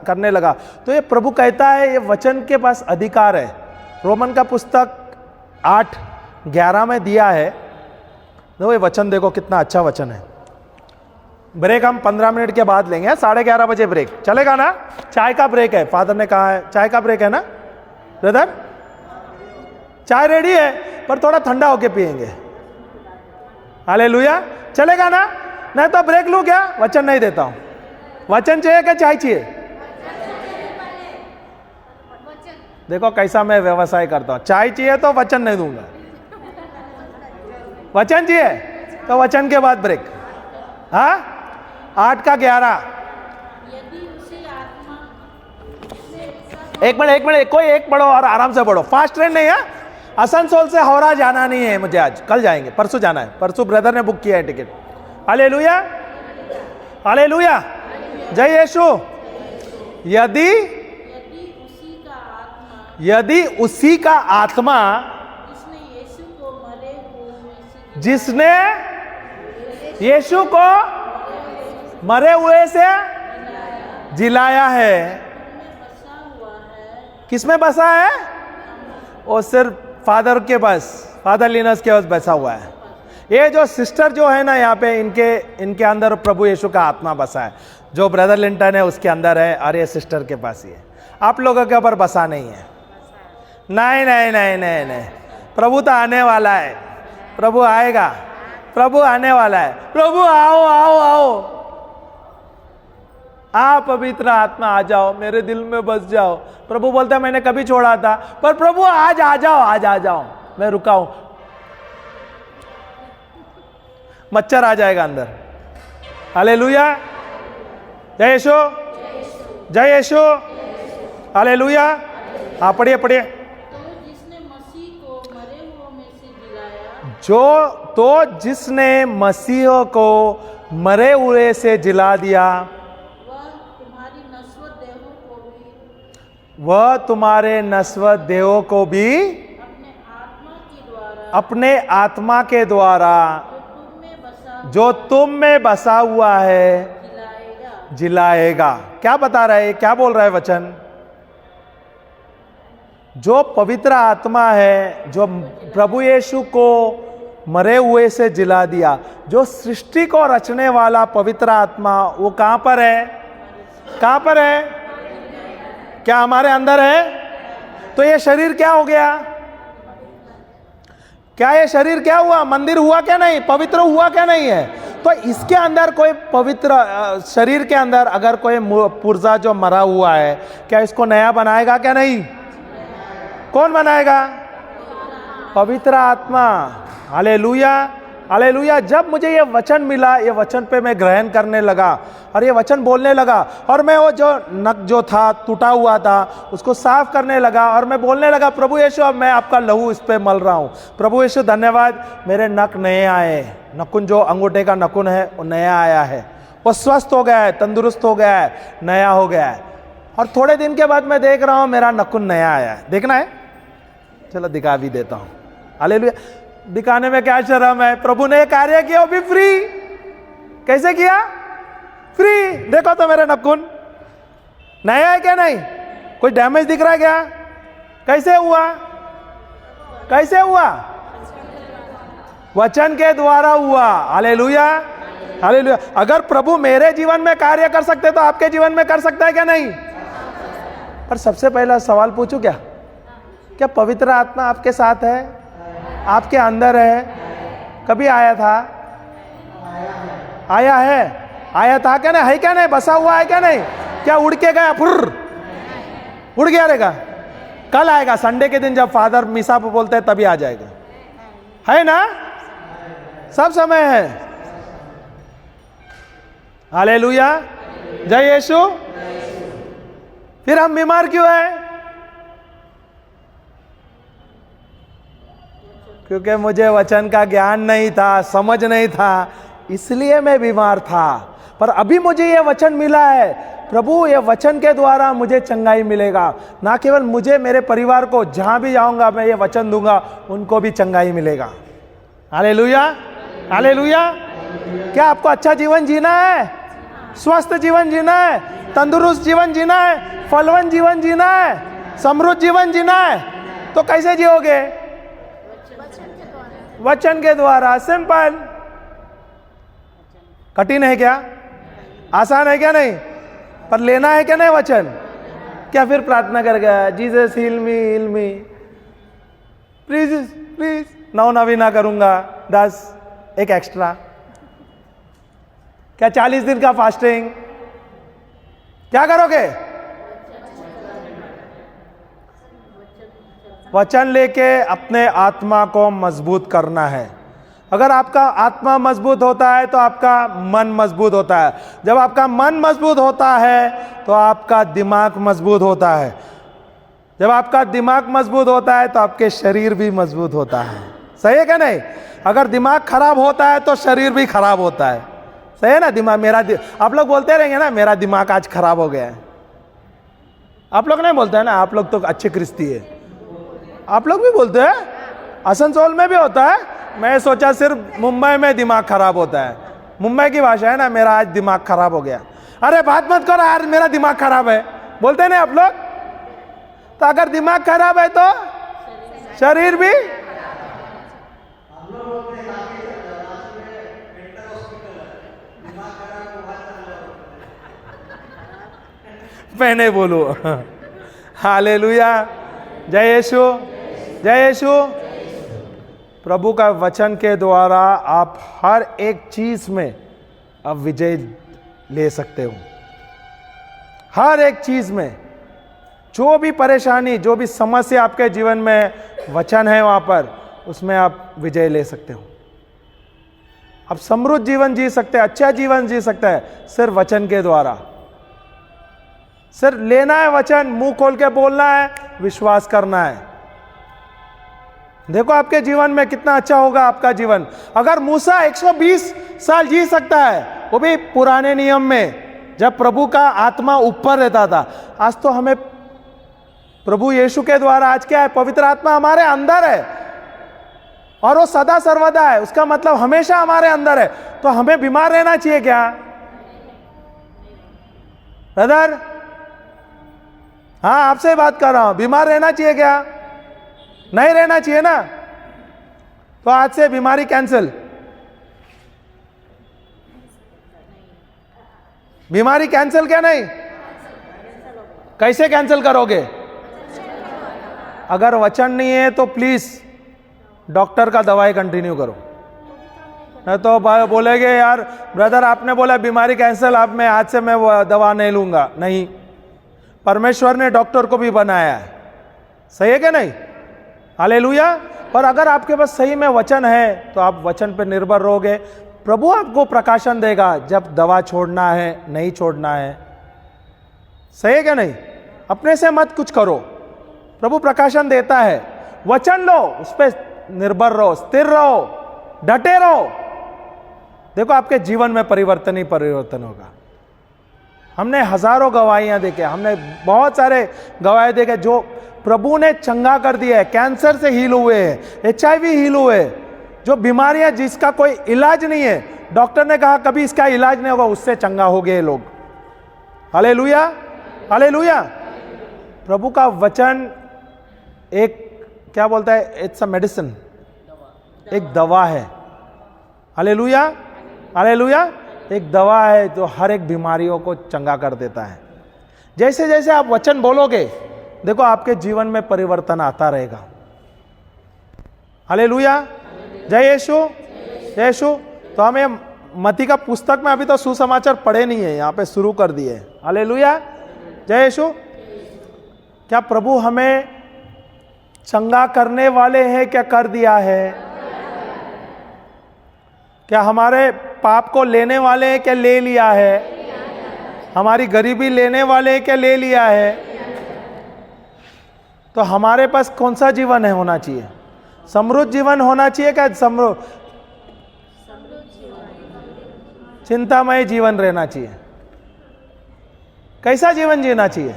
करने लगा, तो ये प्रभु कहता है ये वचन के पास अधिकार है। रोमन का पुस्तक 8:11 में दिया है। देखो ये वचन, देखो कितना अच्छा वचन है। ब्रेक हम 15 मिनट के बाद लेंगे, 11:30 बजे ब्रेक चलेगा ना? चाय का ब्रेक है, फादर ने कहा है चाय का ब्रेक है ना ब्रदर? चाय रेडी है पर थोड़ा ठंडा होके पिएंगे। हालेलुया, चलेगा ना? नहीं तो ब्रेक लूं क्या? वचन नहीं देता हूं। वचन चाहिए क्या चाय चाहिए? देखो कैसा मैं व्यवसाय करता हूं। चाय चाहिए तो वचन नहीं दूंगा, वचन चाहिए तो वचन के बाद ब्रेक। हाँ, 8:11। यदि उसी आत्मा एक मिनट कोई एक पढ़ो और आराम से पढ़ो, फास्ट ट्रेन नहीं है। आसनसोल से हावड़ा जाना नहीं है मुझे आज, कल जाएंगे, परसों जाना है। परसों ब्रदर ने बुक किया है टिकट। हालेलुया, हालेलुया, जय यीशु। यदि उसी का आत्मा जिसने यीशु को मरे हुए से जिलाया है, किसमें बसा है? वो सिर्फ फादर के पास, फादर लिनस के पास बसा हुआ है। ये जो सिस्टर जो है ना यहाँ पे, इनके अंदर प्रभु यीशु का आत्मा बसा है। जो ब्रदर लिंटन है उसके अंदर है और ये सिस्टर के पास ही है। आप लोगों के ऊपर बसा नहीं है। नहीं नहीं नहीं नहीं नहीं, प्रभु तो आने वाला है, प्रभु आएगा, प्रभु आने वाला है। प्रभु आओ आओ आओ, आप पवित्र आत्मा आ जाओ, मेरे दिल में बस जाओ। प्रभु बोलता है मैंने कभी छोड़ा था, पर प्रभु आज आ जाओ, आज आ जाओ, मैं रुका हूं। मच्छर आ जाएगा अंदर। हालेलुया, जय यीशु, जय यीशु, हालेलुया। हाँ पढ़िए पढ़िए। तो जिसने मसीह को मरे हुओं में से जिलाया, जिसने मसीह को मरे हुए से जिला दिया, वह तुम्हारे नश्वर देहों को भी अपने आत्मा के द्वारा जो तुम में बसा हुआ है जिलाएगा। क्या बता रहा है, क्या बोल रहा है वचन? जो पवित्र आत्मा है, जो प्रभु यीशु को मरे हुए से जिला दिया, जो सृष्टि को रचने वाला पवित्र आत्मा, वो कहां पर है? कहां पर है? क्या हमारे अंदर है? तो ये शरीर क्या हो गया? क्या ये शरीर क्या हुआ? मंदिर हुआ क्या नहीं? पवित्र हुआ क्या नहीं है? तो इसके अंदर कोई पवित्र शरीर के अंदर अगर कोई पुर्जा जो मरा हुआ है, क्या इसको नया बनाएगा क्या नहीं? कौन बनाएगा? पवित्र आत्मा। Hallelujah, hallelujah. जब मुझे ये वचन मिला, ये वचन पे मैं ग्रहण करने लगा और ये वचन बोलने लगा, और मैं वो जो नक जो था टूटा हुआ था उसको साफ करने लगा, और मैं बोलने लगा प्रभु यीशु अब मैं आपका लहू इस पे मल रहा हूँ। प्रभु यीशु धन्यवाद, मेरे नक नए आए, नकुन जो अंगूठे का नकुन है वो नया आया है, वो स्वस्थ हो गया है, तंदुरुस्त हो गया है, नया हो गया है। और थोड़े दिन के बाद मैं देख रहा हूँ मेरा नकुन नया आया है। देखना है? चलो दिखा भी देता हूँ। हालेलुया। दिखाने में क्या शर्म है? प्रभु ने कार्य किया वो भी फ्री। कैसे किया? फ्री। देखो तो मेरे नकुन नया है क्या नहीं? कोई डैमेज दिख रहा है क्या? कैसे हुआ? कैसे हुआ? वचन के द्वारा हुआ। Hallelujah, hallelujah. अगर प्रभु मेरे जीवन में कार्य कर सकते तो आपके जीवन में कर सकता है क्या नहीं? पर सबसे पहला सवाल पूछूं क्या? क्या पवित्र आत्मा आपके साथ है? आपके अंदर है? कभी आया था? आया है? आया था क्या नहीं? है क्या नहीं? बसा हुआ है क्या नहीं? क्या उड़ के गया? फुर्र उड़ गया रहेगा? कल आएगा, संडे के दिन जब फादर मिसा पे बोलते हैं तभी आ जाएगा। है ना? सब समय है। हालेलुया, जय यीशु। फिर हम बीमार क्यों है? क्योंकि मुझे वचन का ज्ञान नहीं था, समझ नहीं था, इसलिए मैं बीमार था। पर अभी मुझे ये वचन मिला है, प्रभु ये वचन के द्वारा मुझे चंगाई मिलेगा। ना केवल मुझे, मेरे परिवार को, जहां भी जाऊंगा मैं ये वचन दूंगा, उनको भी चंगाई मिलेगा। Hallelujah, hallelujah. क्या आपको अच्छा जीवन जीना है? स्वस्थ जीवन जीना है, तंदुरुस्त जीवन जीना है, फलवन जीवन जीना है, समृद्ध जीवन जीना है, तो कैसे जियोगे? वचन के द्वारा। सिंपल। कठिन है क्या? आसान है क्या? नहीं। पर लेना है क्या? नहीं वचन। क्या फिर प्रार्थना कर गया, Jesus heal me please please, 9 नवीना करूंगा, 10 एक एक्स्ट्रा। क्या 40 दिन का फास्टिंग? क्या करोगे? वचन लेके अपने आत्मा को मजबूत करना है। अगर आपका आत्मा मजबूत होता है तो आपका मन मजबूत होता है। जब आपका मन मजबूत होता है तो आपका दिमाग मजबूत होता है। जब आपका दिमाग मजबूत होता है तो आपके शरीर भी मजबूत होता है। सही है क्या? नहीं। अगर दिमाग खराब होता है तो शरीर भी खराब होता है। सही है ना? दिमाग आप लोग बोलते रहेंगे ना, मेरा दिमाग आज खराब हो गया है। आप लोग नहीं बोलते हैं ना? आप लोग तो अच्छे क्रिस्ती है। आप लोग भी बोलते हैं, आसनसोल में भी होता है। मैं सोचा सिर्फ मुंबई में दिमाग खराब होता है। मुंबई की भाषा है ना, मेरा आज दिमाग खराब हो गया। अरे बात मत करो यार, मेरा दिमाग खराब है, बोलते नहीं आप लोग? तो अगर दिमाग खराब है तो शरीर भी। मैं नहीं बोलू। हालेलुया, जय यीशु, जय यीशु। प्रभु का वचन के द्वारा आप हर एक चीज में अब विजय ले सकते हो। हर एक चीज में, जो भी परेशानी, जो भी समस्या आपके जीवन में, वचन है वहां पर, उसमें आप विजय ले सकते हो। आप समृद्ध जीवन जी सकते हैं, अच्छा जीवन जी सकते हैं सिर्फ वचन के द्वारा। सिर्फ लेना है वचन, मुंह खोल के बोलना है, विश्वास करना है। देखो आपके जीवन में कितना अच्छा होगा आपका जीवन। अगर मूसा 120 साल जी सकता है, वो भी पुराने नियम में, जब प्रभु का आत्मा ऊपर रहता था। आज तो हमें प्रभु यीशु के द्वारा आज क्या है? पवित्र आत्मा हमारे अंदर है और वो सदा सर्वदा है। उसका मतलब हमेशा हमारे अंदर है। तो हमें बीमार रहना चाहिए क्या ब्रदर? हाँ, आपसे बात कर रहा हूं। बीमार रहना चाहिए क्या? नहीं रहना चाहिए ना। तो आज से बीमारी कैंसिल। बीमारी कैंसिल क्या? नहीं। कैसे कैंसिल करोगे? अगर वचन नहीं है तो प्लीज डॉक्टर का दवाई कंटिन्यू करो। नहीं तो बोलेगे यार ब्रदर आपने बोला बीमारी कैंसिल, अब मैं आज से मैं वो दवा नहीं लूंगा। नहीं, परमेश्वर ने डॉक्टर को भी बनाया है। सही है क्या? नहीं। हालेलुया। पर अगर आपके पास सही में वचन है तो आप वचन पर निर्भर रहोगे। प्रभु आपको प्रकाशन देगा जब दवा छोड़ना है, नहीं छोड़ना है। सही है क्या? नहीं। अपने से मत कुछ करो, प्रभु प्रकाशन देता है। वचन लो, उस पर निर्भर रहो, स्थिर रहो, डटे रहो। देखो आपके जीवन में परिवर्तन ही परिवर्तन होगा। हमने हजारों गवाहियां देखे, हमने बहुत सारे गवाही देखे जो प्रभु ने चंगा कर दिया है। कैंसर से हील हुए हैं, HIV हील हुए, जो बीमारियां जिसका कोई इलाज नहीं है, डॉक्टर ने कहा कभी इसका इलाज नहीं होगा, उससे चंगा हो गए लोग। Hallelujah, hallelujah. प्रभु का वचन एक क्या बोलता है? इट्स अ मेडिसिन, एक दवा है। Hallelujah, hallelujah. एक दवा है जो हर एक बीमारियों को चंगा कर देता है। जैसे जैसे आप वचन बोलोगे, देखो आपके जीवन में परिवर्तन आता रहेगा। हालेलुया, जय यीशु, जय यीशु। तो हमें मत्ती का पुस्तक में अभी तो सुसमाचार पढ़े नहीं है, यहाँ पे शुरू कर दिए। हालेलुया, जय यीशु। क्या प्रभु हमें चंगा करने वाले हैं? क्या कर दिया है? क्या हमारे पाप को लेने वाले हैं? क्या ले लिया है? हमारी गरीबी लेने वाले हैं? क्या ले लिया है? तो हमारे पास कौन सा जीवन है होना चाहिए? समृद्ध जीवन होना चाहिए क्या? चिंतामय जीवन रहना चाहिए। कैसा जीवन जीना चाहिए?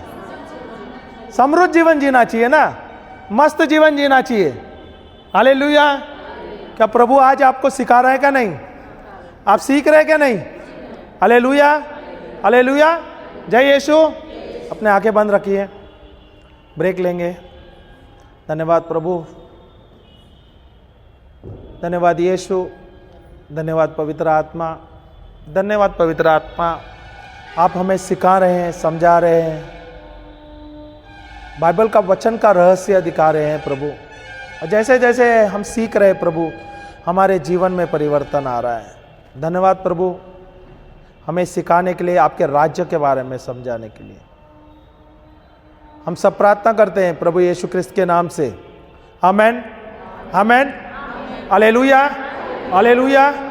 समृद्ध जीवन जीना चाहिए ना, मस्त जीवन जीना चाहिए। हालेलुया। क्या प्रभु आज आपको सिखा रहा है क्या? नहीं। आप सीख रहे हैं क्या? नहीं। Hallelujah, hallelujah. जय यीशु। अपने आंखें बंद रखिए, ब्रेक लेंगे। धन्यवाद प्रभु, धन्यवाद यीशु, धन्यवाद पवित्र आत्मा, धन्यवाद पवित्र आत्मा। आप हमें सिखा रहे हैं, समझा रहे हैं, बाइबल का वचन का रहस्य दिखा रहे हैं प्रभु। और जैसे जैसे हम सीख रहे हैं प्रभु, हमारे जीवन में परिवर्तन आ रहा है। धन्यवाद प्रभु, हमें सिखाने के लिए, आपके राज्य के बारे में समझाने के लिए। हम सब प्रार्थना करते हैं प्रभु यीशु क्रिस्त के नाम से। आमेन, आमेन, हालेलुया, हालेलुया।